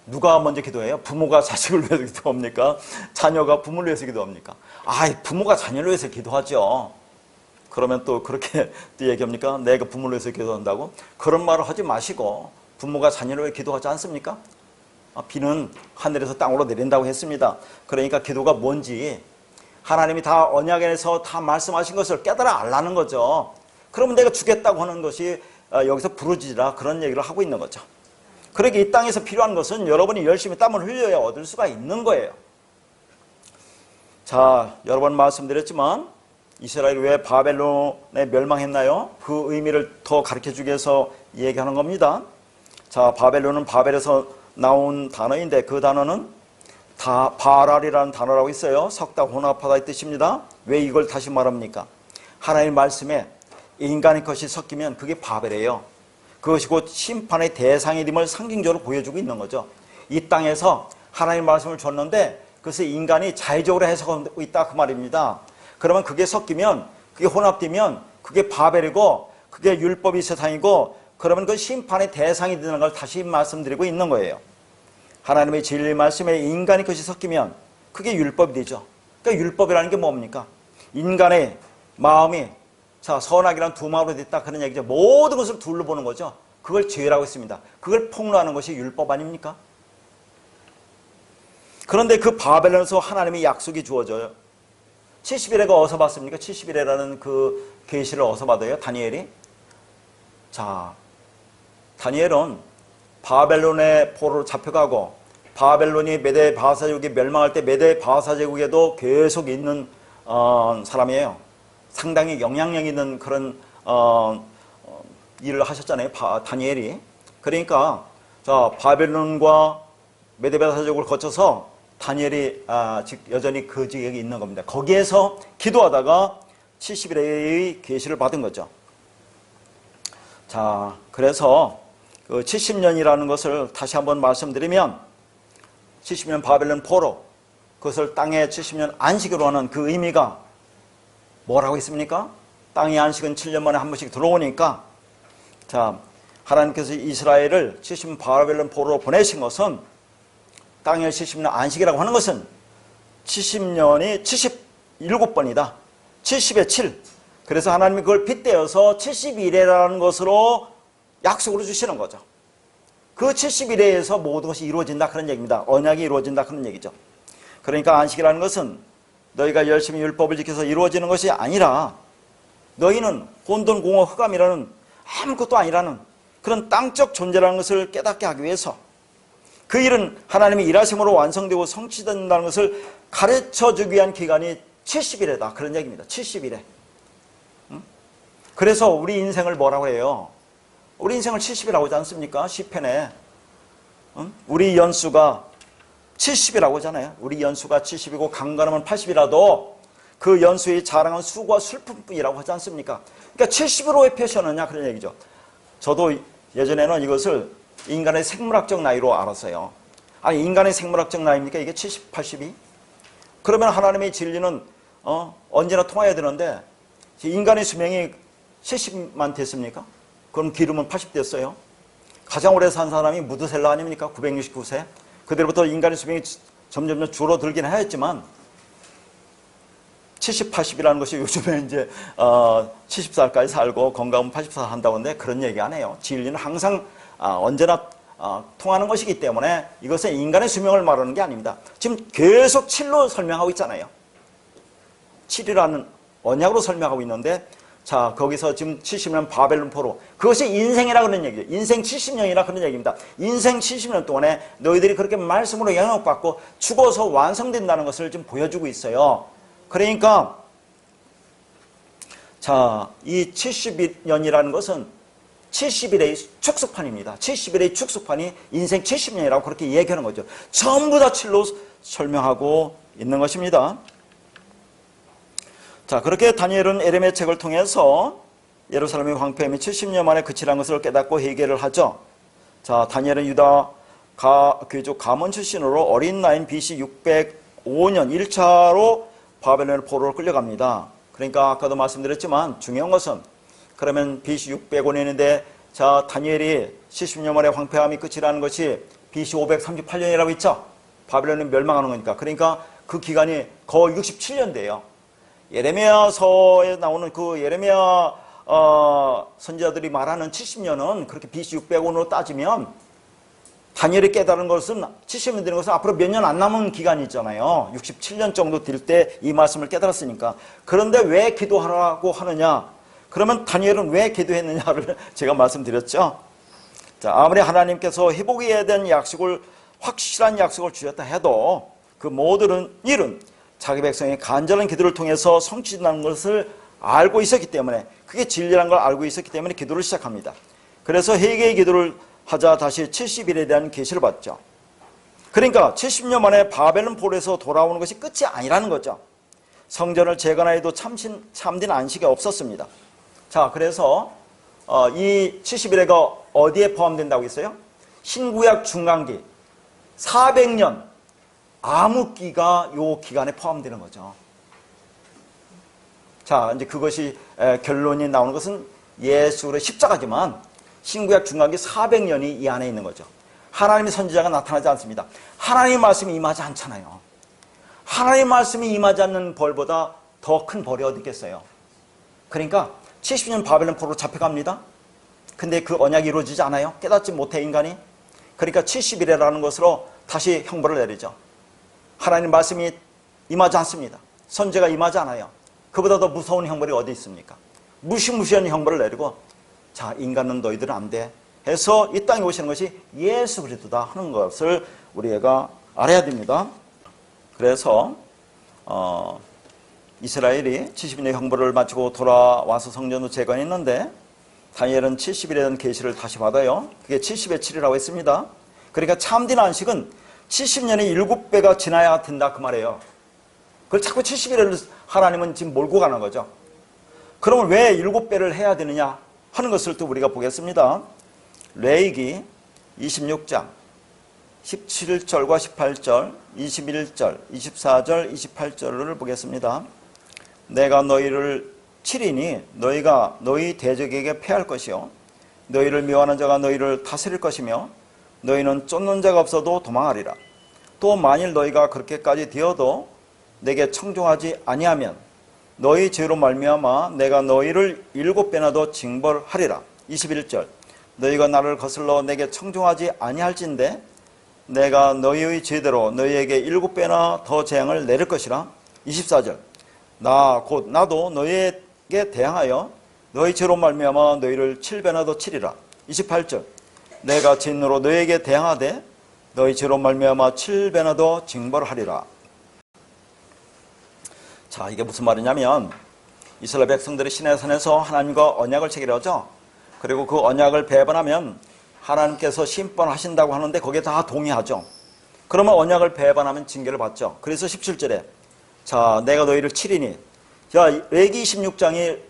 S1: 누가 먼저 기도해요? 부모가 자식을 위해서 기도합니까? 자녀가 부모를 위해서 기도합니까? 부모가 자녀를 위해서 기도하죠. 그러면 또 그렇게 또 얘기합니까? 내가 부모를 위해서 기도한다고? 그런 말을 하지 마시고 부모가 자녀를 위해 기도하지 않습니까? 비는 하늘에서 땅으로 내린다고 했습니다. 그러니까 기도가 뭔지 하나님이 다 언약에서 다 말씀하신 것을 깨달아 알라는 거죠. 그러면 내가 주겠다고 하는 것이 여기서 부르짖으라 그런 얘기를 하고 있는 거죠. 그러게 이 땅에서 필요한 것은 여러분이 열심히 땀을 흘려야 얻을 수가 있는 거예요. 자, 여러 번 말씀드렸지만 이스라엘이 왜 바벨론에 멸망했나요? 그 의미를 더 가르쳐주기 위해서 얘기하는 겁니다. 자, 바벨론은 바벨에서 나온 단어인데 그 단어는 다 바랄이라는 단어라고 있어요. 섞다 혼합하다 이 뜻입니다. 왜 이걸 다시 말합니까? 하나님 말씀에 인간의 것이 섞이면 그게 바벨이에요. 그것이 곧 심판의 대상이 됨을 상징적으로 보여주고 있는 거죠. 이 땅에서 하나님 말씀을 줬는데 그것을 인간이 자의적으로 해석하고 있다 그 말입니다. 그러면 그게 섞이면 그게 혼합되면 그게 바벨이고 그게 율법이 세상이고 그러면 그 심판의 대상이 되는 걸 다시 말씀드리고 있는 거예요. 하나님의 진리 말씀에 인간의 것이 섞이면 그게 율법이 되죠. 그러니까 율법이라는 게 뭡니까? 인간의 마음이 자 선악이란 두 마음으로 됐다 그런 얘기죠. 모든 것을 둘로 보는 거죠. 그걸 죄라고 했습니다. 그걸 폭로하는 것이 율법 아닙니까? 그런데 그 바벨론에서 하나님의 약속이 주어져요. 70일에가 어디서 받습니까? 70일에라는 그 계시를 어디서 받아요? 다니엘이? 자, 다니엘은 바벨론의 포로로 잡혀가고 바벨론이 메대 바사 제국이 멸망할 때 메대 바사 제국에도 계속 있는 사람이에요. 상당히 영향력 있는 그런 일을 하셨잖아요. 다니엘이. 그러니까 자 바벨론과 메대 바사 제국을 거쳐서 다니엘이 여전히 그 지역에 있는 겁니다. 거기에서 기도하다가 70일의 계시를 받은 거죠. 자, 그래서 그 70년이라는 것을 다시 한번 말씀드리면 70년 바벨론 포로 그것을 땅에 70년 안식으로 하는 그 의미가 뭐라고 있습니까? 땅의 안식은 7년 만에 한 번씩 들어오니까 자 하나님께서 이스라엘을 70년 바벨론 포로로 보내신 것은 땅의 70년 안식이라고 하는 것은 70년이 77번이다. 70의 7. 그래서 하나님이 그걸 빗대어서 70일이라는 것으로 약속으로 주시는 거죠. 그 70일에서 모든 것이 이루어진다 그런 얘기입니다. 언약이 이루어진다 그런 얘기죠. 그러니까 안식이라는 것은 너희가 열심히 율법을 지켜서 이루어지는 것이 아니라 너희는 혼돈, 공허, 흑암이라는 아무것도 아니라는 그런 땅적 존재라는 것을 깨닫게 하기 위해서 그 일은 하나님의 일하심으로 완성되고 성취된다는 것을 가르쳐주기 위한 기간이 70일이다 그런 얘기입니다. 70일에. 그래서 우리 인생을 뭐라고 해요? 우리 인생을 70이라고 하지 않습니까? 시편에 우리 연수가 70이라고 하잖아요. 우리 연수가 70이고 강건하면 80이라도 그 연수의 자랑은 수고와 슬픔뿐이라고 하지 않습니까? 그러니까 70으로 왜 표시하느냐 그런 얘기죠. 저도 예전에는 이것을 인간의 생물학적 나이로 알았어요. 아니 인간의 생물학적 나이입니까? 이게 70, 80이? 그러면 하나님의 진리는 언제나 통해야 되는데 인간의 수명이 70만 됐습니까? 그럼 기름은 80 됐어요. 가장 오래 산 사람이 무드셀라 아닙니까? 969세. 그대로부터 인간의 수명이 점점 줄어들긴 하였지만 70, 80이라는 것이 요즘에 이제 70살까지 살고 건강은 80살 한다고 하는데 그런 얘기 안 해요. 진리는 항상 언제나 통하는 것이기 때문에 이것은 인간의 수명을 말하는 게 아닙니다. 지금 계속 7로 설명하고 있잖아요. 7이라는 언약으로 설명하고 있는데 자 거기서 지금 70년 바벨론 포로 그것이 인생이라 그런 얘기죠. 인생 70년이라 그런 얘기입니다. 인생 70년 동안에 너희들이 그렇게 말씀으로 영향받고 죽어서 완성된다는 것을 지금 보여주고 있어요. 그러니까 자, 이 70년이라는 것은 70일의 축소판입니다. 70일의 축소판이 인생 70년이라고 그렇게 얘기하는 거죠. 전부 다 7로 설명하고 있는 것입니다. 자, 그렇게 다니엘은 에레미야 책을 통해서 예루살렘의 황폐함이 70년 만에 그치라는 것을 깨닫고 회개를 하죠. 자, 다니엘은 유다 귀족 가문 출신으로 어린 나이인 BC 605년 1차로 바벨론 포로로 끌려갑니다. 그러니까 아까도 말씀드렸지만 중요한 것은 그러면 BC 605년인데 자 다니엘이 70년 만에 황폐함이 끝이라는 것이 BC 538년이라고 했죠. 바벨론이 멸망하는 거니까. 그러니까 그 기간이 거의 67년대예요. 예레미야서에 나오는 그 예레미야 선지자들이 말하는 70년은 그렇게 BC 605년으로 따지면 다니엘이 깨달은 것은 70년 되는 것은 앞으로 몇 년 안 남은 기간이 있잖아요. 67년 정도 될 때 이 말씀을 깨달았으니까. 그런데 왜 기도하라고 하느냐? 그러면 다니엘은 왜 기도했느냐를 제가 말씀드렸죠. 자, 아무리 하나님께서 회복에 대한 약속을 확실한 약속을 주셨다 해도 그 모든 일은 자기 백성의 간절한 기도를 통해서 성취된다는 것을 알고 있었기 때문에 그게 진리라는 걸 알고 있었기 때문에 기도를 시작합니다. 그래서 회개의 기도를 하자 다시 70일에 대한 계시를 받죠. 그러니까 70년 만에 바벨론 포로에서 돌아오는 것이 끝이 아니라는 거죠. 성전을 재건하여도 참된 안식이 없었습니다. 자, 그래서 이 70일에가 어디에 포함된다고 했어요? 신구약 중간기 400년 암흑기가 요 기간에 포함되는 거죠. 자, 이제 그것이 결론이 나오는 것은 예수의 십자가지만 신구약 중간기 400년이 이 안에 있는 거죠. 하나님의 선지자가 나타나지 않습니다. 하나님의 말씀이 임하지 않잖아요. 하나님의 말씀이 임하지 않는 벌보다 더 큰 벌이 어디 있겠어요. 그러니까 70년 바벨론 포로로 잡혀갑니다. 근데 그 언약이 이루어지지 않아요. 깨닫지 못해 인간이. 그러니까 70일이라는 것으로 다시 형벌을 내리죠. 하나님 말씀이 임하지 않습니다. 선지자가 임하지 않아요. 그보다 더 무서운 형벌이 어디 있습니까? 무시무시한 형벌을 내리고 자, 인간은 너희들은 안 돼 해서 이 땅에 오시는 것이 예수 그리스도다 하는 것을 우리가 알아야 됩니다. 그래서 이스라엘이 70일의 형벌을 마치고 돌아와서 성전을 재건했는데 다니엘은 70일에 대한 계시를 다시 받아요. 그게 70의 7이라고 했습니다. 그러니까 참된 안식은 70년의 7배가 지나야 된다 그 말이에요. 그걸 자꾸 70일을 하나님은 지금 몰고 가는 거죠. 그러면 왜 7배를 해야 되느냐 하는 것을 또 우리가 보겠습니다. 레위기 26장 17절과 18절, 21절, 24절, 28절을 보겠습니다. 내가 너희를 치리니 너희가 너희 대적에게 패할 것이요 너희를 미워하는 자가 너희를 다스릴 것이며 너희는 쫓는 자가 없어도 도망하리라. 또 만일 너희가 그렇게까지 되어도 내게 청종하지 아니하면 너희 죄로 말미암아 내가 너희를 7배나 더 징벌하리라. 21절 너희가 나를 거슬러 내게 청종하지 아니할진대 내가 너희의 죄대로 너희에게 7배나 더 재앙을 내릴 것이라. 24절 나도 너희에게 대항하여 너희 죄로 말미암아 너희를 7배나 더 치리라. 28절 내가 진노로 너희에게 대항하되 너희 죄로 말미암아 7배나 더 징벌하리라. 자, 이게 무슨 말이냐면 이스라엘 백성들이 시내산에서 하나님과 언약을 체결하죠. 그리고 그 언약을 배반하면 하나님께서 심판하신다고 하는데 거기에 다 동의하죠. 그러면 언약을 배반하면 징계를 받죠. 그래서 17절에 자, 내가 너희를 치리니 자, 레기 26장이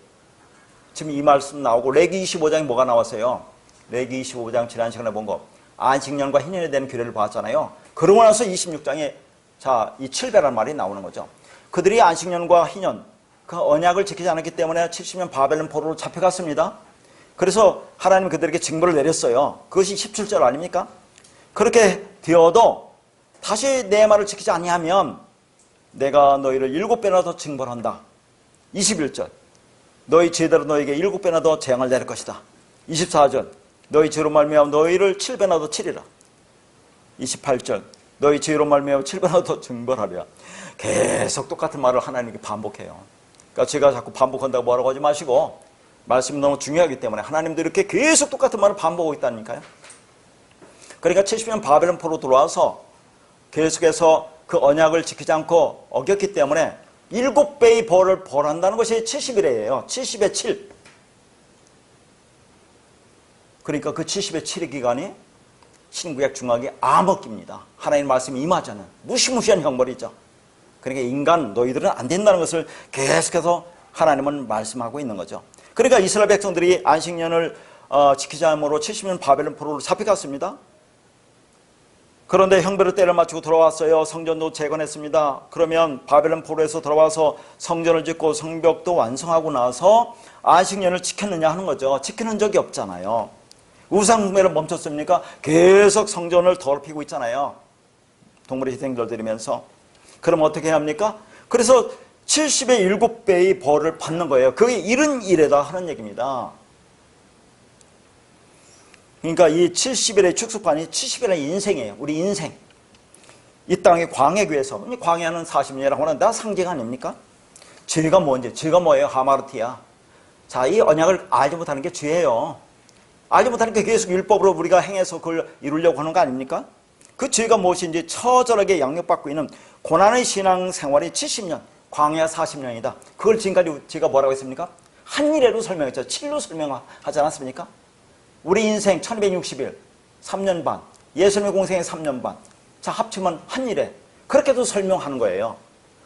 S1: 지금 이 말씀 나오고 레기 25장이 뭐가 나왔어요? 레기 25장 지난 시간에 본 거. 안식년과 희년에 대한 규례를 봤잖아요. 그러고 나서 26장에 자, 이 7배라는 말이 나오는 거죠. 그들이 안식년과 희년, 그 언약을 지키지 않았기 때문에 70년 바벨론 포로로 잡혀갔습니다. 그래서 하나님 그들에게 징벌을 내렸어요. 그것이 17절 아닙니까? 그렇게 되어도 다시 내 말을 지키지 아니하면 내가 너희를 7배나 더 징벌한다. 21절, 너희 죄대로 너희에게 7배나 더 재앙을 내릴 것이다. 24절, 너희 죄로 말미암아 너희를 7배나 더 치리라. 28절, 너희 죄로 말미암아 7배나 더 징벌하리라. 계속 똑같은 말을 하나님께 반복해요. 그러니까 제가 자꾸 반복한다고 뭐라고 하지 마시고, 말씀이 너무 중요하기 때문에 하나님도 이렇게 계속 똑같은 말을 반복하고 있다니까요. 그러니까 70년 바벨론 포로 들어와서 계속해서 그 언약을 지키지 않고 어겼기 때문에 7배의 벌을 벌한다는 것이 70일이에요. 70의 7. 그러니까 그 70의 7의 기간이 신구약 중학의 암흑기입니다. 하나님의 말씀이 임하자는 무시무시한 형벌이죠. 그러니까 인간 너희들은 안 된다는 것을 계속해서 하나님은 말씀하고 있는 거죠. 그러니까 이스라엘 백성들이 안식년을 지키지 않으므로 70년 바벨론 포로로 잡혀갔습니다. 그런데 형벌의 때를 마치고 돌아왔어요. 성전도 재건했습니다. 그러면 바벨론 포로에서 돌아와서 성전을 짓고 성벽도 완성하고 나서 안식년을 지켰느냐 하는 거죠. 지키는 적이 없잖아요. 우상 숭배를 멈췄습니까? 계속 성전을 더럽히고 있잖아요. 동물의 희생들 드리면서. 그럼 어떻게 합니까? 그래서 70의 7배의 벌을 받는 거예요. 그게 이른 일에다 하는 얘기입니다. 그러니까 이 70일의 축소판이 70일의 인생이에요. 우리 인생. 이 땅의 광야에 위해서. 광야는 40년이라고 하는데 다 상징 아닙니까? 죄가 뭔지. 죄가 뭐예요? 하마르티야. 자, 이 언약을 알지 못하는 게 죄예요. 알지 못하는 게 계속 율법으로 우리가 행해서 그걸 이루려고 하는 거 아닙니까? 그 죄가 무엇인지 처절하게 양육받고 있는 고난의 신앙생활이 70년, 광야 40년이다. 그걸 지금까지 제가 뭐라고 했습니까? 한 일에로 설명했죠. 7로 설명하지 않았습니까? 우리 인생 1260일, 3년 반, 예수님의 공생의 3년 반. 자, 합치면 한 일에. 그렇게도 설명하는 거예요.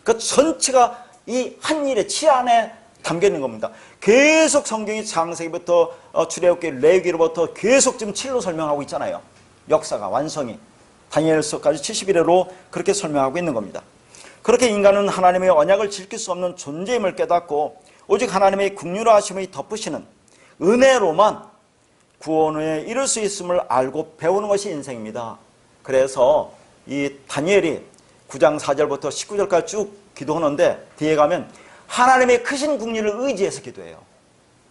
S1: 그 전체가 이 한 일의 치 안에 담겨 있는 겁니다. 계속 성경이 창세기부터 출애굽기, 레위기로부터 계속 지금 7로 설명하고 있잖아요. 역사가, 완성이. 다니엘서까지 70일에로 그렇게 설명하고 있는 겁니다. 그렇게 인간은 하나님의 언약을 지킬 수 없는 존재임을 깨닫고 오직 하나님의 긍휼하심이 덮으시는 은혜로만 구원에 이룰 수 있음을 알고 배우는 것이 인생입니다. 그래서 이 다니엘이 9장 4절부터 19절까지 쭉 기도하는데 뒤에 가면 하나님의 크신 긍휼을 의지해서 기도해요.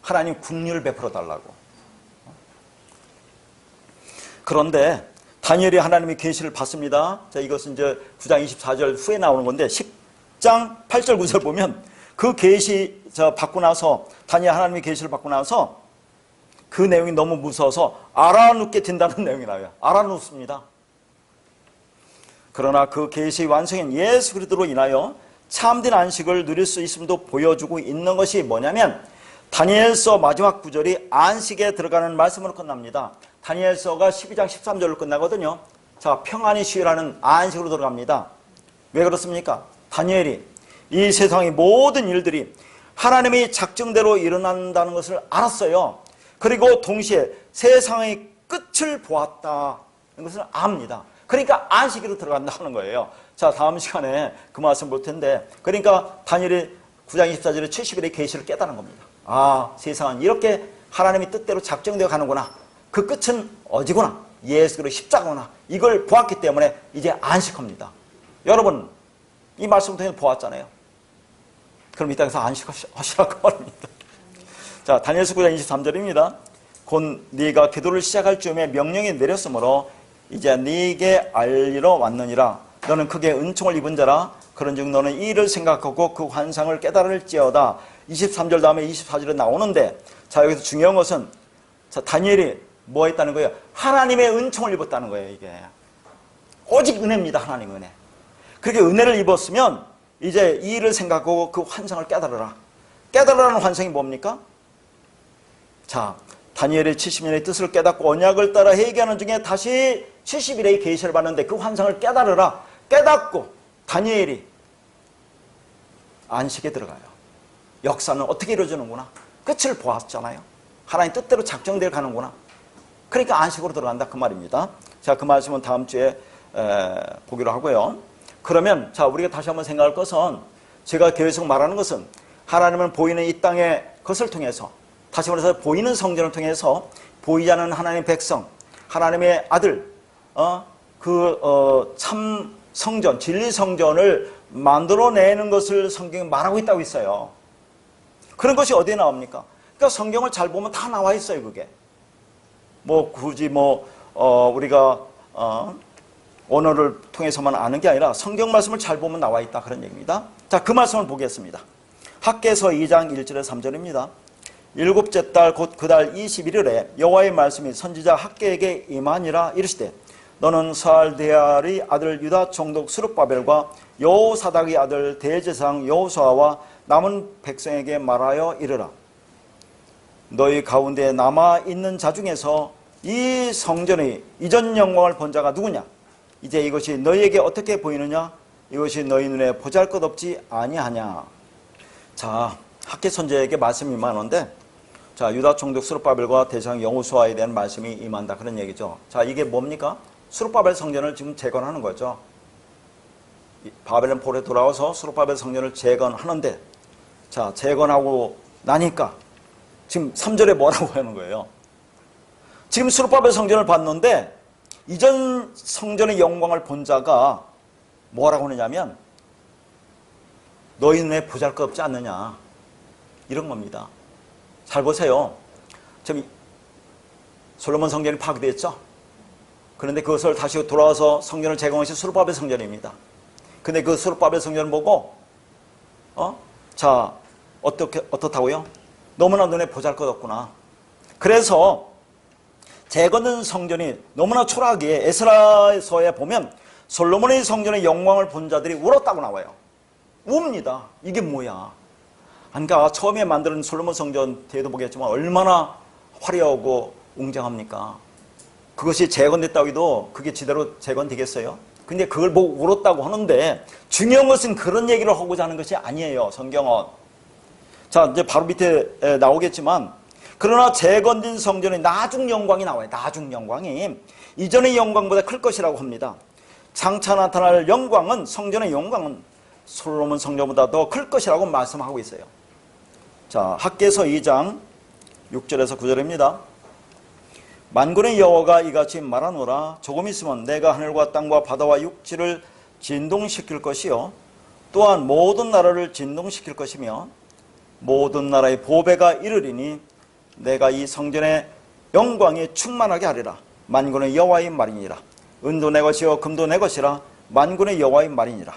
S1: 하나님 긍휼을 베풀어 달라고. 그런데 다니엘이 하나님의 계시를 받습니다. 자, 이것은 이제 9장 24절 후에 나오는 건데 10장 8절 9절 보면 그 계시 받고 나서 다니엘 하나님의 계시를 받고 나서 그 내용이 너무 무서워서 알아눕게 된다는 내용이 나와요. 알아눕습니다. 그러나 그 계시의 완성인 예수 그리스도로 인하여 참된 안식을 누릴 수 있음도 보여주고 있는 것이 뭐냐면 다니엘서 마지막 구절이 안식에 들어가는 말씀으로 끝납니다. 다니엘서가 12장 13절로 끝나거든요. 자, 평안히 쉬라는 안식으로 들어갑니다. 왜 그렇습니까? 다니엘이 이 세상의 모든 일들이 하나님의 작정대로 일어난다는 것을 알았어요. 그리고 동시에 세상의 끝을 보았다는 것을 압니다. 그러니까 안식으로 들어간다 하는 거예요. 자, 다음 시간에 그 말씀 볼 텐데, 그러니까 다니엘이 9장 24절에 70일의 계시를 깨달은 겁니다. 아, 세상은 이렇게 하나님의 뜻대로 작정되어 가는구나. 그 끝은 어디구나. 예수 그리스도의 십자가구나. 이걸 보았기 때문에 이제 안식합니다. 여러분, 이 말씀을 통해서 보았잖아요. 그럼 이 땅에서 안식하시라고 말합니다. 자, 다니엘서 9장 23절입니다. 곧 네가 기도를 시작할 즈음에 명령이 내렸으므로 이제 네게 알리러 왔느니라. 너는 크게 은총을 입은 자라. 그런즉 너는 이 일을 생각하고 그 환상을 깨달을지어다. 23절 다음에 24절에 나오는데, 자, 여기서 중요한 것은 자, 다니엘이 뭐 했다는 거예요? 하나님의 은총을 입었다는 거예요. 이게 오직 은혜입니다. 하나님의 은혜. 그렇게 은혜를 입었으면 이제 이 일을 생각하고 그 환상을 깨달으라. 깨달으라는 환상이 뭡니까? 자, 다니엘이 70년의 뜻을 깨닫고 언약을 따라 회개하는 중에 다시 70일의 계시를 받는데 그 환상을 깨달으라. 깨닫고 다니엘이 안식에 들어가요. 역사는 어떻게 이루어지는구나. 끝을 보았잖아요. 하나님 뜻대로 작정되어 가는구나. 그러니까 안식으로 들어간다 그 말입니다. 자, 그 말씀은 다음 주에 보기로 하고요. 그러면 자, 우리가 다시 한번 생각할 것은, 제가 계속 말하는 것은 하나님은 보이는 이 땅의 것을 통해서, 다시 말해서 보이는 성전을 통해서 보이지 않는 하나님의 백성, 하나님의 아들, 참 성전, 진리 성전을 만들어내는 것을 성경에 말하고 있다고 있어요. 그런 것이 어디에 나옵니까? 그러니까 성경을 잘 보면 다 나와 있어요, 그게. 굳이 우리가 언어를 통해서만 아는 게 아니라 성경 말씀을 잘 보면 나와 있다, 그런 얘기입니다. 자, 그 말씀을 보겠습니다. 학개서 2장 1절에 3절입니다. 일곱째 달 곧 그 달 21일에 여호와의 말씀이 선지자 학개에게 임하니라 이르시되, 너는 스알디엘의 아들 유다 총독 스룹바벨과 여호사닥의 아들 대제사장 여호수아와 남은 백성에게 말하여 이르라. 너희 가운데 남아있는 자 중에서 이 성전의 이전 영광을 본 자가 누구냐? 이제 이것이 너희에게 어떻게 보이느냐? 이것이 너희 눈에 보잘것없지 아니하냐? 자, 학개 선지자에게 말씀이 임하는데, 자, 유다 총독 스룹바벨과 대제사장 여호수아에 대한 말씀이 임한다, 그런 얘기죠. 자, 이게 뭡니까? 스룹바벨 성전을 지금 재건하는 거죠. 바벨론 폴에 돌아와서 스룹바벨 성전을 재건하는데, 자, 재건하고 나니까 지금 3절에 뭐라고 하는 거예요? 지금 스룹바벨 성전을 봤는데 이전 성전의 영광을 본 자가 뭐라고 하느냐면, 너희 눈에 보잘것없지 않느냐, 이런 겁니다. 잘 보세요. 지금 솔로몬 성전이 파괴됐죠. 그런데 그것을 다시 돌아와서 성전을 재건하신 스룹바벨 성전입니다. 근데 그 스룹바벨 성전을 보고 자, 어떻다고요? 너무나 눈에 보잘것없구나. 그래서 재건된 성전이 너무나 초라하기에 에스라서에 보면 솔로몬의 성전의 영광을 본 자들이 울었다고 나와요. 웁니다. 이게 뭐야? 그러니까 처음에 만드는 솔로몬 성전 뒤에도 보겠지만 얼마나 화려하고 웅장합니까? 그것이 재건됐다고 해도 그게 제대로 재건되겠어요? 근데 그걸 보고 울었다고 하는데, 중요한 것은 그런 얘기를 하고자 하는 것이 아니에요, 성경은. 자, 이제 바로 밑에 나오겠지만, 그러나 재건된 성전의 나중 영광이 나와요. 나중 영광이 이전의 영광보다 클 것이라고 합니다. 장차 나타날 영광은, 성전의 영광은 솔로몬 성전보다 더 클 것이라고 말씀하고 있어요. 자, 학개서 2장 6절에서 9절입니다. 만군의 여호와가 이같이 말하노라. 조금 있으면 내가 하늘과 땅과 바다와 육지를 진동시킬 것이요 또한 모든 나라를 진동시킬 것이며 모든 나라의 보배가 이르리니 내가 이 성전의 영광이 충만하게 하리라. 만군의 여호와의 말이니라. 은도 내 것이요 금도 내 것이라. 만군의 여호와의 말이니라.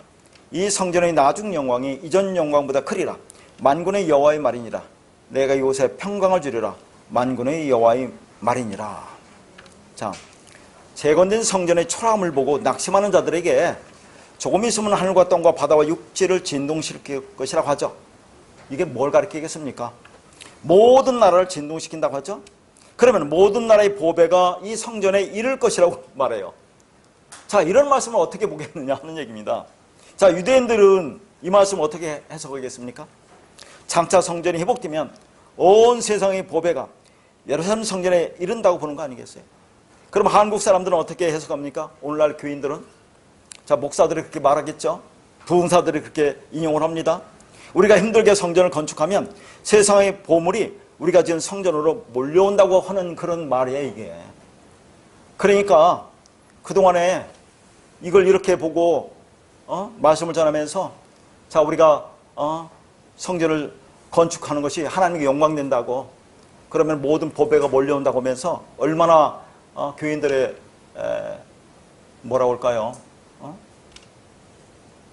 S1: 이 성전의 나중 영광이 이전 영광보다 크리라. 만군의 여호와의 말이니라. 내가 이곳에 평강을 주리라. 만군의 여호와의 말이니라. 자, 재건된 성전의 초라함을 보고 낙심하는 자들에게 조금 있으면 하늘과 땅과 바다와 육지를 진동시킬 것이라고 하죠. 이게 뭘 가리키겠습니까? 모든 나라를 진동시킨다고 하죠. 그러면 모든 나라의 보배가 이 성전에 이를 것이라고 말해요. 자, 이런 말씀을 어떻게 보겠느냐 하는 얘기입니다. 자, 유대인들은 이 말씀을 어떻게 해석하겠습니까? 장차 성전이 회복되면 온 세상의 보배가 예루살렘 성전에 이른다고 보는 거 아니겠어요? 그럼 한국 사람들은 어떻게 해석합니까? 오늘날 교인들은? 자, 목사들이 그렇게 말하겠죠? 부흥사들이 그렇게 인용을 합니다. 우리가 힘들게 성전을 건축하면 세상의 보물이 우리가 지은 성전으로 몰려온다고 하는 그런 말이에요, 이게. 그러니까 그동안에 이걸 이렇게 보고 말씀을 전하면서, 자, 우리가 성전을 건축하는 것이 하나님께 영광된다고, 그러면 모든 보배가 몰려온다고 하면서 얼마나 교인들의 뭐라고 할까요?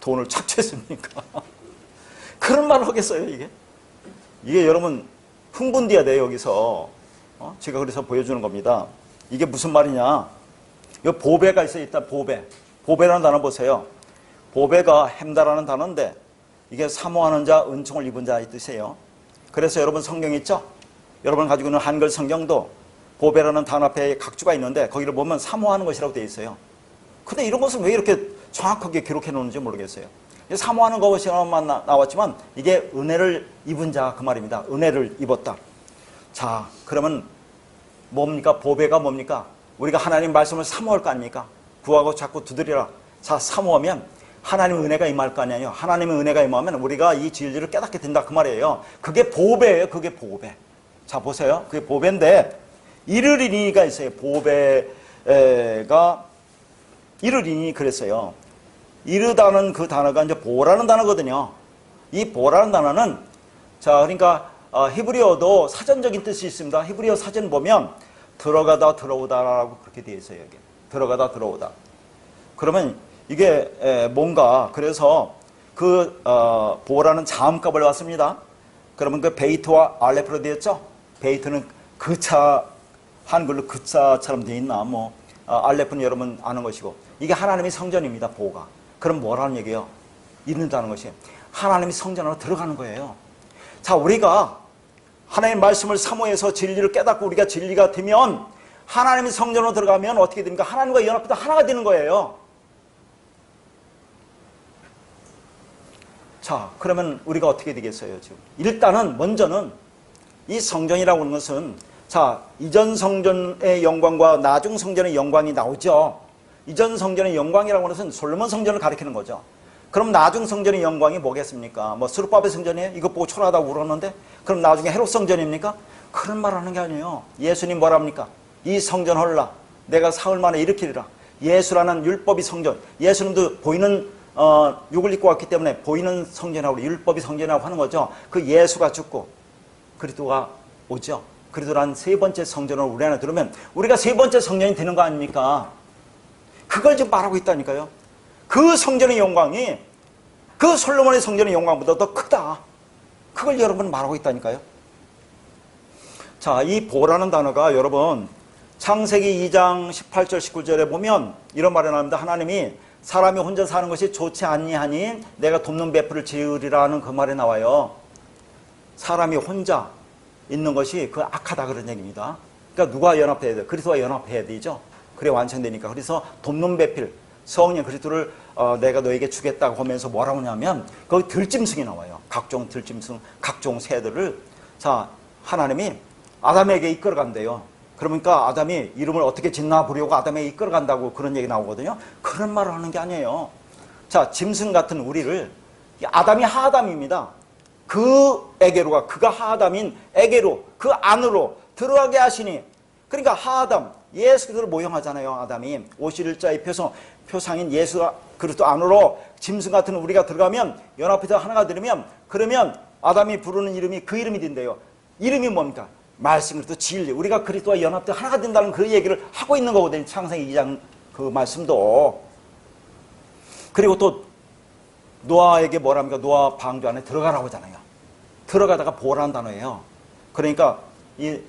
S1: 돈을 착취했습니까? 그런 말을 하겠어요, 이게? 이게 여러분 흥분돼야 돼요, 여기서. 제가 그래서 보여주는 겁니다. 이게 무슨 말이냐? 여기 보배가 있어요, 일단 보배. 보배라는 단어 보세요. 보배가 햄다라는 단어인데 이게 사모하는 자, 은총을 입은 자의 뜻이에요. 그래서 여러분 성경 있죠? 여러분 가지고 있는 한글 성경도 보배라는 단어 앞에 각주가 있는데 거기를 보면 사모하는 것이라고 되어 있어요. 근데 이런 것을 왜 이렇게 정확하게 기록해 놓는지 모르겠어요. 사모하는 것이만 나왔지만 이게 은혜를 입은 자 그 말입니다. 은혜를 입었다. 자, 그러면 뭡니까? 보배가 뭡니까? 우리가 하나님 말씀을 사모할 거 아닙니까? 구하고 자꾸 두드리라. 자, 사모하면 하나님의 은혜가 임할 거 아니에요. 하나님의 은혜가 임하면 우리가 이 진리를 깨닫게 된다 그 말이에요. 그게 보배예요. 그게 보배. 자, 보세요. 그게 보배인데 이르리니가 있어요. 보배가 이르리니 그랬어요. 이르다는 그 단어가 이제 보라는 단어거든요. 이 보라는 단어는 자, 그러니까 히브리어도 사전적인 뜻이 있습니다. 히브리어 사전 보면 들어가다 들어오다라고 그렇게 되어 있어요. 여기. 들어가다 들어오다. 그러면 이게 뭔가 그래서 그 보라는 자음값을 왔습니다. 그러면 그 베이트와 알레프로 되었죠. 베이트는 그차 한글로 그차처럼 되어 있나 뭐 알레프는 여러분 아는 것이고 이게 하나님의 성전입니다. 보가. 그럼 뭐라는 얘기예요? 이른다는 것이 하나님의 성전으로 들어가는 거예요. 자, 우리가 하나님의 말씀을 사모해서 진리를 깨닫고 우리가 진리가 되면 하나님의 성전으로 들어가면 어떻게 됩니까? 하나님과 연합해서 하나가 되는 거예요. 자, 그러면 우리가 어떻게 되겠어요? 지금 일단은 먼저는 이 성전이라고 하는 것은 자, 이전 성전의 영광과 나중 성전의 영광이 나오죠. 이전 성전의 영광이라고 하는 것은 솔로몬 성전을 가리키는 거죠. 그럼 나중 성전의 영광이 뭐겠습니까? 뭐 스룹바벨 성전이에요? 이것 보고 초라하다고 울었는데 그럼 나중에 헤롯 성전입니까? 그런 말 하는 게 아니에요. 예수님 뭐랍니까? 이 성전 헐라 내가 사흘 만에 일으키리라. 예수라는 율법이 성전. 예수님도 보이는 육을 입고 왔기 때문에 보이는 성전이라고 율법이 성전이라고 하는 거죠. 그 예수가 죽고 그리스도가 오죠. 그리스도란 세 번째 성전을 우리 안에 들으면 우리가 세 번째 성전이 되는 거 아닙니까? 그걸 지금 말하고 있다니까요. 그 성전의 영광이 그 솔로몬의 성전의 영광보다 더 크다. 그걸 여러분 말하고 있다니까요. 자, 이 보라는 단어가 여러분 창세기 2장 18절 19절에 보면 이런 말이 나옵니다. 하나님이 사람이 혼자 사는 것이 좋지 아니하니 내가 돕는 배풀을 지으리라는 그 말이 나와요. 사람이 혼자 있는 것이 그 악하다 그런 얘기입니다. 그러니까 누가 연합해야 돼요? 그리스도와 연합해야 되죠. 그래 완성되니까. 그래서 돕는 배필 성령 그리스도를 내가 너에게 주겠다고 하면서 뭐라고 하냐면 거기 들짐승이 나와요. 각종 들짐승, 각종 새들을 자 하나님이 아담에게 이끌어간대요. 그러니까 아담이 이름을 어떻게 짓나 보려고 아담에게 이끌어간다고 그런 얘기 나오거든요. 그런 말을 하는 게 아니에요. 자, 짐승 같은 우리를 아담이 하아담입니다. 그 에게로가 그가 하아담인 에게로 그 안으로 들어가게 하시니 그러니까 하아담 예수 그리스도를 모형하잖아요. 아담이 51자의 표상인 예수 그리스도 안으로 짐승 같은 우리가 들어가면 연합해서 하나가 되면 그러면 아담이 부르는 이름이 그 이름이 된대요. 이름이 뭡니까? 말씀 그리스도 진리. 우리가 그리스도와 연합돼서 하나가 된다는 그 얘기를 하고 있는 거거든요. 창세기 2장 그 말씀도. 그리고 또 노아에게 뭐랍니까? 노아 방주 안에 들어가라고 하잖아요. 들어가다가 보라는 단어예요. 그러니까 이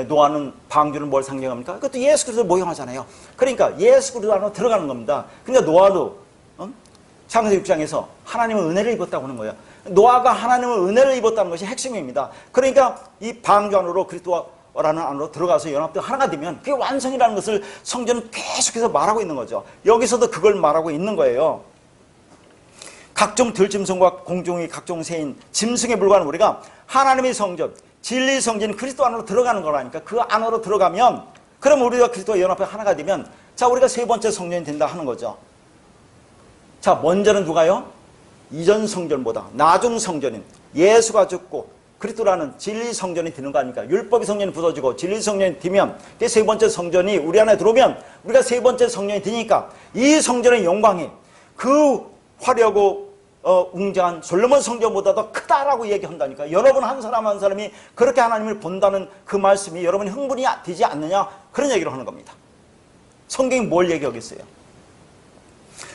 S1: 노아는 방주는 뭘 상징합니까? 그것도 예수 그리스도를 모형하잖아요. 그러니까 예수 그리스도 안으로 들어가는 겁니다. 그러니까 노아도 창세기 6장에서 하나님의 은혜를 입었다고 하는 거예요. 노아가 하나님의 은혜를 입었다는 것이 핵심입니다. 그러니까 이 방주 안으로 그리스도라는 안으로 들어가서 연합되어 하나가 되면 그게 완성이라는 것을 성전은 계속해서 말하고 있는 거죠. 여기서도 그걸 말하고 있는 거예요. 각종 들짐승과 공중의 각종 새인 짐승에 불과한 우리가 하나님의 성전, 진리의 성전 그리스도 안으로 들어가는 거라니까. 그 안으로 들어가면 그럼 우리가 그리스도와 연합해 하나가 되면 자 우리가 세 번째 성전이 된다 하는 거죠. 자 먼저는 누가요? 이전 성전보다 나중 성전인 예수가 죽고 그리스도라는 진리 성전이 되는 거 아닙니까? 율법의 성전이 부서지고 진리 성전이 되면 그 세 번째 성전이 우리 안에 들어오면 우리가 세 번째 성전이 되니까 이 성전의 영광이 그 화려하고 웅장한 솔로몬 성전보다 더 크다라고 얘기한다니까. 여러분 한 사람 한 사람이 그렇게 하나님을 본다는 그 말씀이 여러분이 흥분이 되지 않느냐 그런 얘기를 하는 겁니다. 성경이 뭘 얘기하겠어요?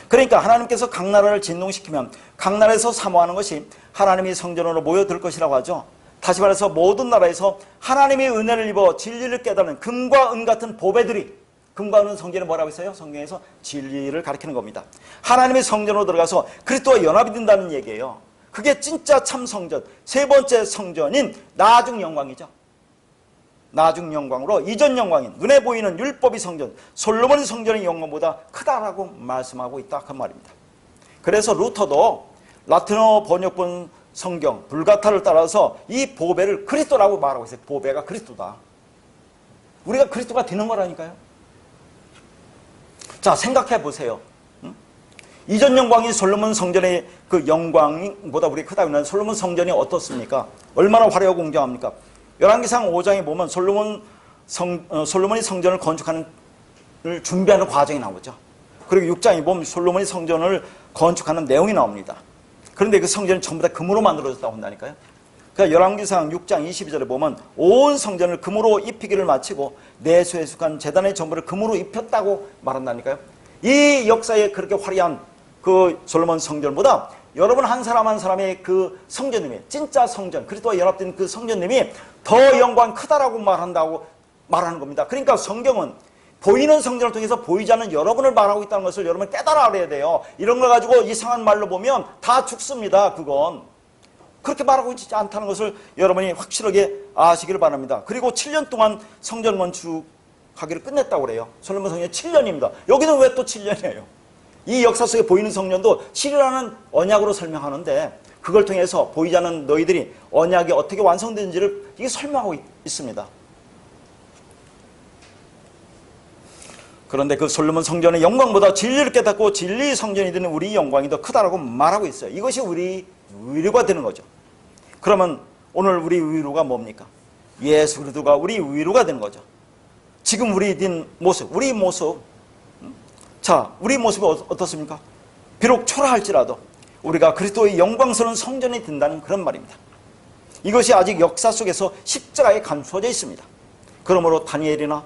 S1: 그러니까 하나님께서 각 나라를 진동시키면 각 나라에서 사모하는 것이 하나님의 성전으로 모여들 것이라고 하죠. 다시 말해서 모든 나라에서 하나님의 은혜를 입어 진리를 깨닫는 금과 은 같은 보배들이 금과 은은 성전에 뭐라고 했어요? 성경에서 진리를 가리키는 겁니다. 하나님의 성전으로 들어가서 그리스도와 연합이 된다는 얘기예요. 그게 진짜 참 성전, 세 번째 성전인 나중 영광이죠. 나중 영광으로 이전 영광인 눈에 보이는 율법의 성전, 솔로몬의 성전의 영광보다 크다라고 말씀하고 있다 그 말입니다. 그래서 루터도 라틴어 번역본 성경 불가타를 따라서 이 보배를 그리스도라고 말하고 있어요. 보배가 그리스도다. 우리가 그리스도가 되는 거라니까요. 자, 생각해 보세요. 이전 영광이 솔로몬 성전의 그 영광보다 우리 크다고 하는 솔로몬 성전이 어떻습니까? 얼마나 화려하고 웅장합니까? 열왕기상 5장에 보면 솔로몬이 성전을 건축하는 준비하는 과정이 나오죠. 그리고 6장에 보면 솔로몬이 성전을 건축하는 내용이 나옵니다. 그런데 그 성전이 전부 다 금으로 만들어졌다고 한다니까요. 그러니까 열왕기상 6장 22절에 보면 온 성전을 금으로 입히기를 마치고 내수에 속한 제단의 전부를 금으로 입혔다고 말한다니까요. 이 역사에 그렇게 화려한 그 솔로몬 성전보다 여러분 한 사람 한 사람의 그 성전님이 진짜 성전 그리스도와 연합된 그 성전님이 더 영광 크다라고 말하는 겁니다. 그러니까 성경은 보이는 성전을 통해서 보이지 않는 여러분을 말하고 있다는 것을 여러분 깨달아 알아야 돼요. 이런 걸 가지고 이상한 말로 보면 다 죽습니다. 그건 그렇게 말하고 있지 않다는 것을 여러분이 확실하게 아시기를 바랍니다. 그리고 7년 동안 성전 건축하기를 끝냈다고 그래요. 솔로몬 성전이 7년입니다. 여기는 왜 또 7년이에요? 이 역사 속에 보이는 성전도 7이라는 언약으로 설명하는데 그걸 통해서 보이지 않는 너희들이 언약이 어떻게 완성되는지를 이게 설명하고 있습니다. 그런데 그 솔로몬 성전의 영광보다 진리를 깨닫고 진리의 성전이 되는 우리 영광이 더 크다라고 말하고 있어요. 이것이 우리 위로가 되는 거죠. 그러면 오늘 우리 위로가 뭡니까? 예수 그리스도가 우리 위로가 되는 거죠. 지금 우리 모습, 자, 우리 모습이 어떻습니까? 비록 초라할지라도 우리가 그리스도의 영광스러운 성전이 된다는 그런 말입니다. 이것이 아직 역사 속에서 십자가에 감추어져 있습니다. 그러므로 다니엘이나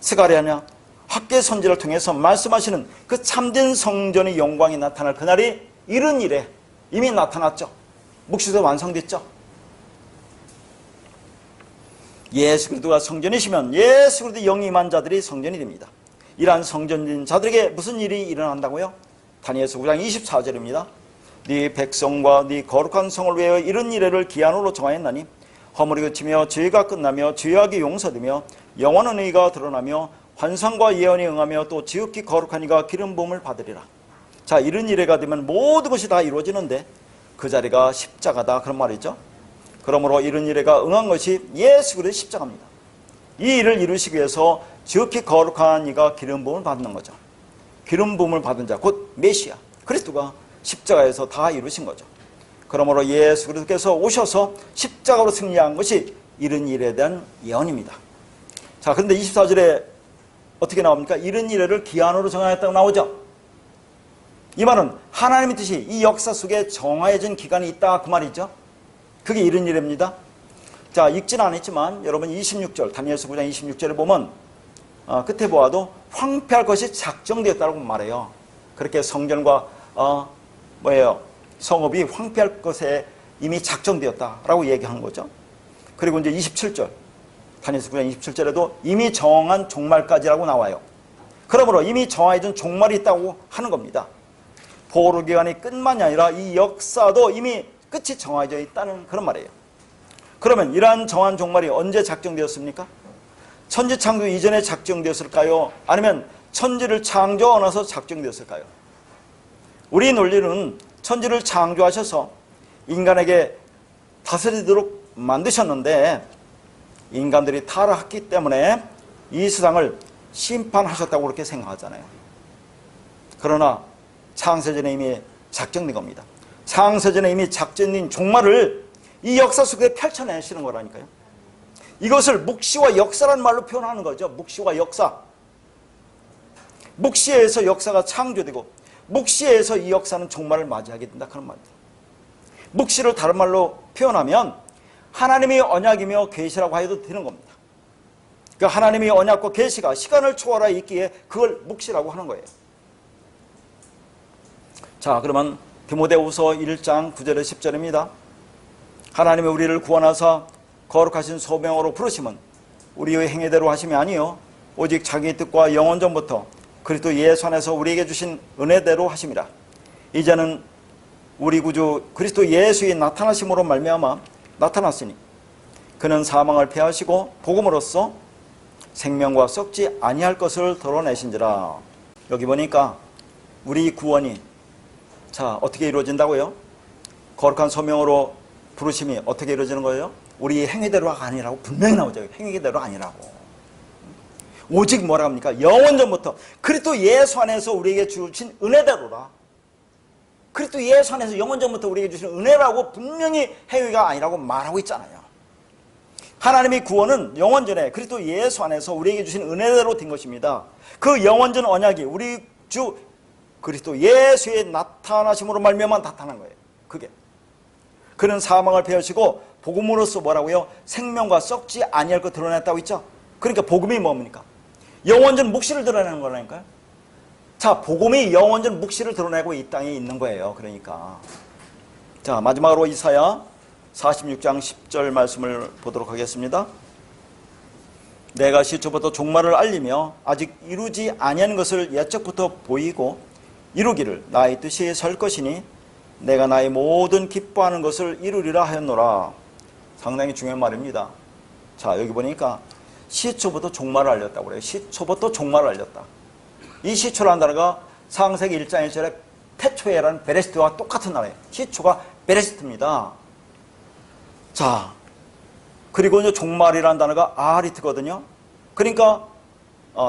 S1: 스가랴나 학계 선지를 통해서 말씀하시는 그 참된 성전의 영광이 나타날 그날이 이른 일에 이미 나타났죠. 묵시도 완성됐죠. 예수 그리스도가 성전이시면 예수 그리스도 영이 임한 자들이 성전이 됩니다. 이러한 성전인 자들에게 무슨 일이 일어난다고요? 다니엘서 9장 24절입니다. 네 백성과 네 거룩한 성을 위하여 이런 이래를 기한으로 정하였나니 허물이 그치며 죄가 끝나며 죄악이 용서되며 영원한 의가 드러나며 환상과 예언이 응하며 또 지극히 거룩한 이가 기름 부음을 받으리라. 자, 이런 이래가 되면 모든 것이 다 이루어지는데 그 자리가 십자가다 그런 말이죠. 그러므로 이런 이래가 응한 것이 예수 그리스도의 십자가입니다. 이 일을 이루시기 위해서 지극히 거룩한 이가 기름 부음을 받는 거죠. 기름 부음을 받은 자 곧 메시아 그리스도가 십자가에서 다 이루신 거죠. 그러므로 예수 그리스도께서 오셔서 십자가로 승리한 것이 이런 일에 대한 예언입니다. 자, 그런데 24절에 어떻게 나옵니까? 이런 이래를 기한으로 정하였다고 나오죠. 이 말은 하나님의 뜻이 이 역사 속에 정해진 기간이 있다 그 말이죠. 그게 이런 이래입니다. 자, 읽지는 않았지만 여러분 26절 다니엘서 9장 26절에 보면 끝에 보아도 황폐할 것이 작정되었다고 말해요. 그렇게 성전과 성읍이 황폐할 것에 이미 작정되었다라고 얘기하는 거죠. 그리고 이제 27절 다니엘서 9장 27절에도 이미 정한 종말까지라고 나와요. 그러므로 이미 정해진 종말이 있다고 하는 겁니다. 포로 기간이 끝만이 아니라 이 역사도 이미 끝이 정해져 있다는 그런 말이에요. 그러면 이러한 정한 종말이 언제 작정되었습니까? 천지 창조 이전에 작정되었을까요? 아니면 천지를 창조하고 나서 작정되었을까요? 우리 논리는 천지를 창조하셔서 인간에게 다스리도록 만드셨는데 인간들이 타락했기 때문에 이 세상을 심판하셨다고 그렇게 생각하잖아요. 그러나 창세전에 이미 작정된 겁니다. 창세전에 이미 작정된 종말을 이 역사 속에 펼쳐내시는 거라니까요. 이것을 묵시와 역사라는 말로 표현하는 거죠. 묵시와 역사. 묵시에서 역사가 창조되고 묵시에서 이 역사는 종말을 맞이하게 된다 그런 말입니다. 묵시를 다른 말로 표현하면 하나님의 언약이며 계시라고 해도 되는 겁니다. 그러니까 하나님의 언약과 계시가 시간을 초월하여 있기에 그걸 묵시라고 하는 거예요. 자, 그러면 디모데후서 1장 9절에 10절입니다. 하나님이 우리를 구원하사 거룩하신 소명으로 부르심은 우리의 행위대로 하심이 아니요 오직 자기 뜻과 영원 전부터 그리스도 예수 안에서 우리에게 주신 은혜대로 하심이라. 이제는 우리 구주 그리스도 예수의 나타나심으로 말미암아 나타났으니 그는 사망을 패하시고 복음으로써 생명과 썩지 아니할 것을 드러내신지라. 여기 보니까 우리 구원이 자 어떻게 이루어진다고요? 거룩한 소명으로 부르심이 어떻게 이루어지는 거예요? 우리 행위대로가 아니라고 분명히 나오죠. 행위대로 아니라고. 오직 뭐라 합니까? 영원전부터 그리스도 예수 안에서 우리에게 주신 은혜대로라. 그리스도 예수 안에서 영원전부터 우리에게 주신 은혜라고 분명히 행위가 아니라고 말하고 있잖아요. 하나님의 구원은 영원전에 그리스도 예수 안에서 우리에게 주신 은혜대로 된 것입니다. 그 영원전 언약이 우리 주 그리스도 예수의 나타나심으로 말미암아 나타난 거예요. 그게 그는 사망을 배우시고 복음으로써 뭐라고요? 생명과 썩지 아니할 것 드러냈다고 했죠. 그러니까 복음이 뭡니까? 영원전 묵시를 드러내는 거라니까요. 자, 복음이 영원전 묵시를 드러내고 이 땅에 있는 거예요. 그러니까 자, 마지막으로 이사야 46장 10절 말씀을 보도록 하겠습니다. 내가 시초부터 종말을 알리며 아직 이루지 아니한 것을 예적부터 보이고 이루기를 나의 뜻이 설 것이니 내가 나의 모든 기뻐하는 것을 이루리라 하였노라. 상당히 중요한 말입니다. 자, 여기 보니까 시초부터 종말을 알렸다고 그래요. 시초부터 종말을 알렸다. 이 시초라는 단어가 창세기 1장 1절에 태초에라는 베레시트와 똑같은 단어예요. 시초가 베레시트입니다. 자, 그리고 이제 종말이라는 단어가 아리트거든요. 그러니까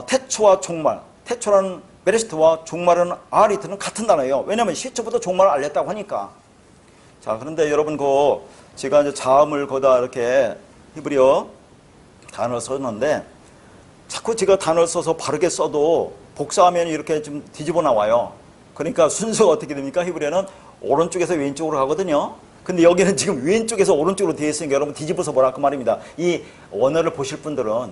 S1: 태초와 종말, 태초라는 베레시트와 종말은 아리트는 같은 단어예요. 왜냐하면 시초부터 종말을 알렸다고 하니까. 자, 그런데 여러분 제가 이제 자음을 거다 이렇게 히브리어 단어를 썼는데 자꾸 제가 단어를 써서 바르게 써도 복사하면 이렇게 좀 뒤집어 나와요. 그러니까 순서가 어떻게 됩니까? 히브리어는 오른쪽에서 왼쪽으로 가거든요. 근데 여기는 지금 왼쪽에서 오른쪽으로 되어 있으니까 여러분 뒤집어서 보라 그 말입니다. 이 원어를 보실 분들은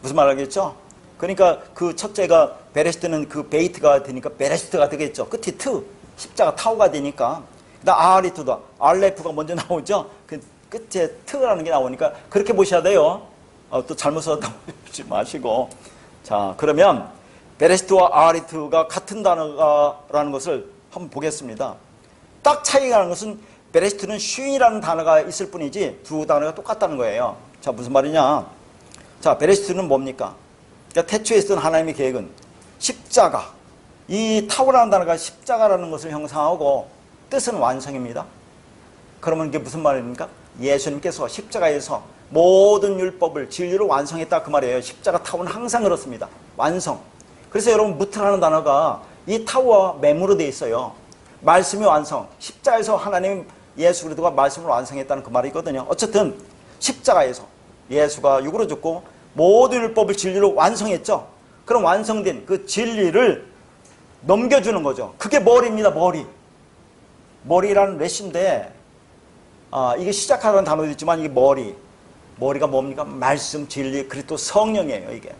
S1: 무슨 말 알겠죠? 그러니까 그 첫째가 베레시트는 그 베이트가 되니까 베레시트가 되겠죠. 끝이 트, 십자가 타우가 되니까. 그다음 아리트도 알레프가 먼저 나오죠. 그 끝에 트라는 게 나오니까 그렇게 보셔야 돼요. 또 잘못 썼다고 보지 마시고. 자, 그러면 베레시트와 아리트가 같은 단어라는 것을 한번 보겠습니다. 딱 차이가 나는 것은 베레시트는 쉰이라는 단어가 있을 뿐이지 두 단어가 똑같다는 거예요. 자, 무슨 말이냐? 자, 베레시트는 뭡니까? 그러니까 태초에 있었던 하나님의 계획은 십자가, 이 타우라는 단어가 십자가라는 것을 형상하고 뜻은 완성입니다. 그러면 이게 무슨 말입니까? 예수님께서 십자가에서 모든 율법을 진리로 완성했다 그 말이에요. 십자가 타우는 항상 그렇습니다. 완성. 그래서 여러분 무트라는 단어가 이 타우와 매무로 되어 있어요. 말씀이 완성. 십자가에서 하나님 예수 그리스도가 말씀을 완성했다는 그 말이거든요. 어쨌든 십자가에서 예수가 육으로 죽고 모든 율법을 진리로 완성했죠. 그럼 완성된 그 진리를 넘겨주는 거죠. 그게 머리입니다. 머리. 머리라는 레시인데 이게 시작하는 단어도 있지만 이게 머리가 뭡니까? 말씀, 진리, 그리스도 성령이에요. 이게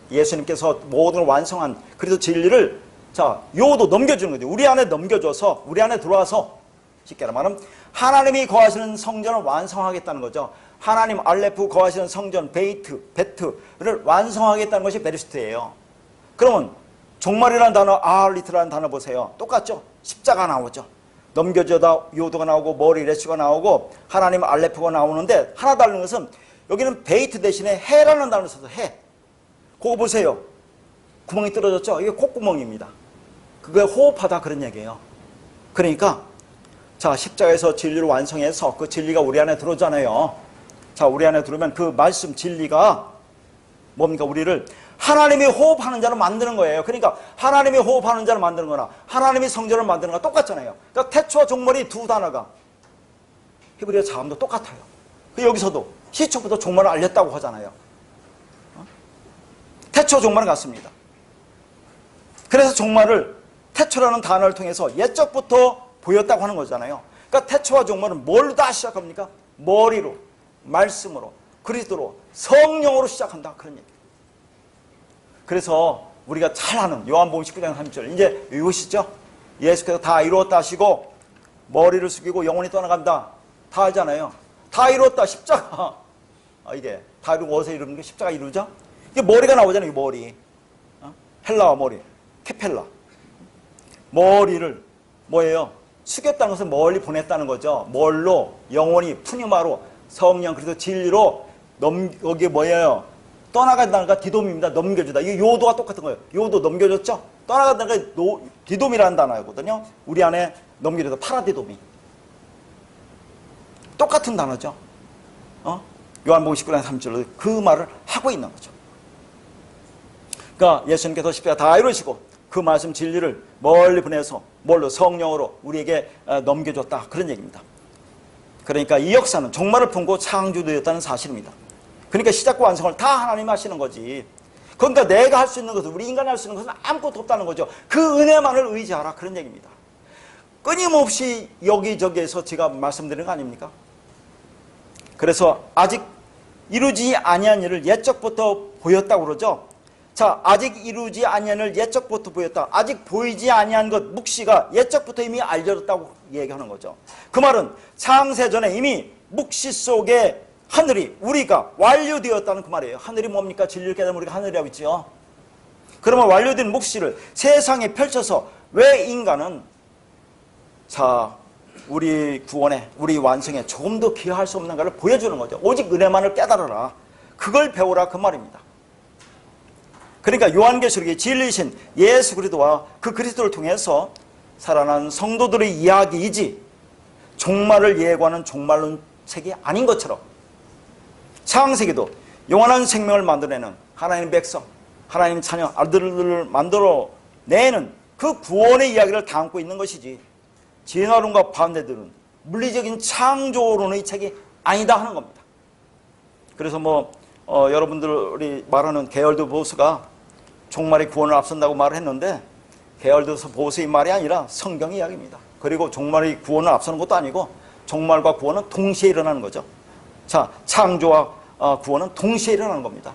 S1: 예수님께서 모든 걸 완성한 그리스도 진리를 자, 요도 넘겨주는 거죠. 우리 안에 넘겨줘서 우리 안에 들어와서 쉽게 말하면 하나님이 거하시는 성전을 완성하겠다는 거죠. 하나님 알레프 거하시는 성전 베트를 완성하겠다는 것이 베레시트예요. 그러면 종말이라는 단어 아알리트라는 단어 보세요. 똑같죠? 십자가 나오죠. 넘겨줘다 요도가 나오고 머리 레슈가 나오고 하나님 알레프가 나오는데 하나 다른 것은 여기는 베이트 대신에 해라는 단어를 써서 해. 그거 보세요. 구멍이 뚫어졌죠? 이게 콧구멍입니다. 그게 호흡하다 그런 얘기예요. 그러니까 자, 십자가에서 진리를 완성해서 그 진리가 우리 안에 들어오잖아요. 자, 우리 안에 들어오면 그 말씀 진리가 뭡니까? 우리를 하나님이 호흡하는 자를 만드는 거예요. 그러니까 하나님이 호흡하는 자를 만드는 거나 하나님이 성전을 만드는 거나 똑같잖아요. 그러니까 태초와 종말이 두 단어가 히브리어 자음도 똑같아요. 여기서도 시초부터 종말을 알렸다고 하잖아요. 태초 종말은 같습니다. 그래서 종말을 태초라는 단어를 통해서 옛적부터 보였다고 하는 거잖아요. 그러니까 태초와 종말은 뭘로 다 시작합니까? 머리로, 말씀으로, 그리스도로, 성령으로 시작한다. 그런 얘기. 그래서 우리가 잘 아는 요한복음 19장 30절 이제 이것이죠. 예수께서 다 이루었다 하시고 머리를 숙이고 영혼이 떠나간다. 다 알잖아요. 다 이루었다. 십자가. 이게 다 이루고 어디서 이루는 게 십자가 이루죠? 이게 머리가 나오잖아요. 머리. 헬라와 머리. 케펠라. 머리를 뭐예요? 숙였다는 것은 멀리 보냈다는 거죠. 뭘로? 영혼이 푸뉴마로 성령 그래서 진리로 여기에 뭐예요? 떠나간다는 거 디돔입니다. 넘겨주다. 이게 요도가 똑같은 거예요. 요도 넘겨줬죠? 떠나간다는 게 디돔이라는 단어거든요. 우리 안에 넘겨줘서 파라디돔이. 똑같은 단어죠. 요한복음 19장 3절로 그 말을 하고 있는 거죠. 그러니까 예수님께서 십자가 다 이루시고 그 말씀 진리를 멀리 보내서 뭘로? 성령으로 우리에게 넘겨줬다. 그런 얘기입니다. 그러니까 이 역사는 종말을 품고 창조되었다는 사실입니다. 그러니까 시작과 완성을 다 하나님이 하시는 거지. 그러니까 내가 할 수 있는 것은, 우리 인간이 할 수 있는 것은 아무것도 없다는 거죠. 그 은혜만을 의지하라. 그런 얘기입니다. 끊임없이 여기저기에서 제가 말씀드리는 거 아닙니까? 그래서 아직 이루지 아니한 일을 옛적부터 보였다고 그러죠. 자, 아직 이루지 아니한 일을 옛적부터 보였다. 아직 보이지 아니한 것, 묵시가 옛적부터 이미 알려졌다고 얘기하는 거죠. 그 말은 창세전에 이미 묵시 속에 하늘이, 우리가 완료되었다는 그 말이에요. 하늘이 뭡니까? 진리를 깨달으면 우리가 하늘이라고 있죠. 그러면 완료된 묵시를 세상에 펼쳐서 왜 인간은 자, 우리 구원에, 우리 완성에 조금 더 기여할 수 없는 것을 보여주는 거죠. 오직 은혜만을 깨달아라. 그걸 배우라 그 말입니다. 그러니까 요한계시록의 진리이신 예수 그리스도와 그 그리스도를 통해서 살아난 성도들의 이야기이지 종말을 예고하는 종말론책이 아닌 것처럼 창세기도 영원한 생명을 만들어내는 하나님 백성, 하나님 자녀, 아들들을 만들어내는 그 구원의 이야기를 담고 있는 것이지 진화론과 반대들은 물리적인 창조론의 책이 아니다 하는 겁니다. 그래서 여러분들이 말하는 게열드 보스가 종말의 구원을 앞선다고 말을 했는데 게열드 보스의 말이 아니라 성경의 이야기입니다. 그리고 종말의 구원을 앞서는 것도 아니고 종말과 구원은 동시에 일어나는 거죠. 자, 창조와 구원은 동시에 일어나는 겁니다.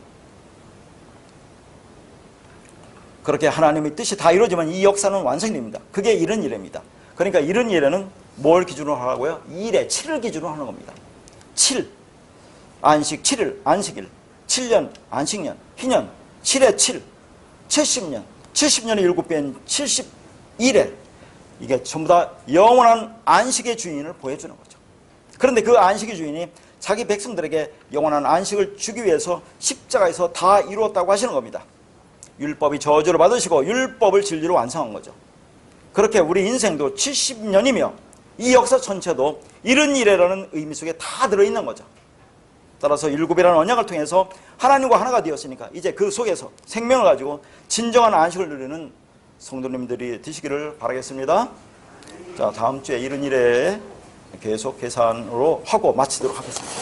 S1: 그렇게 하나님의 뜻이 다 이루어지면 이 역사는 완성이 됩니다. 그게 이런 일입니다. 그러니까 이런 일에는 뭘 기준으로 하라고요? 1에 7을 기준으로 하는 겁니다. 7, 안식 7일, 안식일, 7년, 안식년, 희년, 7에 7, 70년, 70년의 7배인 71일. 이게 전부 다 영원한 안식의 주인을 보여주는 거죠. 그런데 그 안식의 주인이 자기 백성들에게 영원한 안식을 주기 위해서 십자가에서 다 이루었다고 하시는 겁니다. 율법이 저주를 받으시고 율법을 진리로 완성한 거죠. 그렇게 우리 인생도 70년이며 이 역사 전체도 이런 일이라는 의미 속에 다 들어있는 거죠. 따라서 율법이라는 언약을 통해서 하나님과 하나가 되었으니까 이제 그 속에서 생명을 가지고 진정한 안식을 누리는 성도님들이 되시기를 바라겠습니다. 자, 다음 주에 이런 일에 계속 계산으로 하고 마치도록 하겠습니다.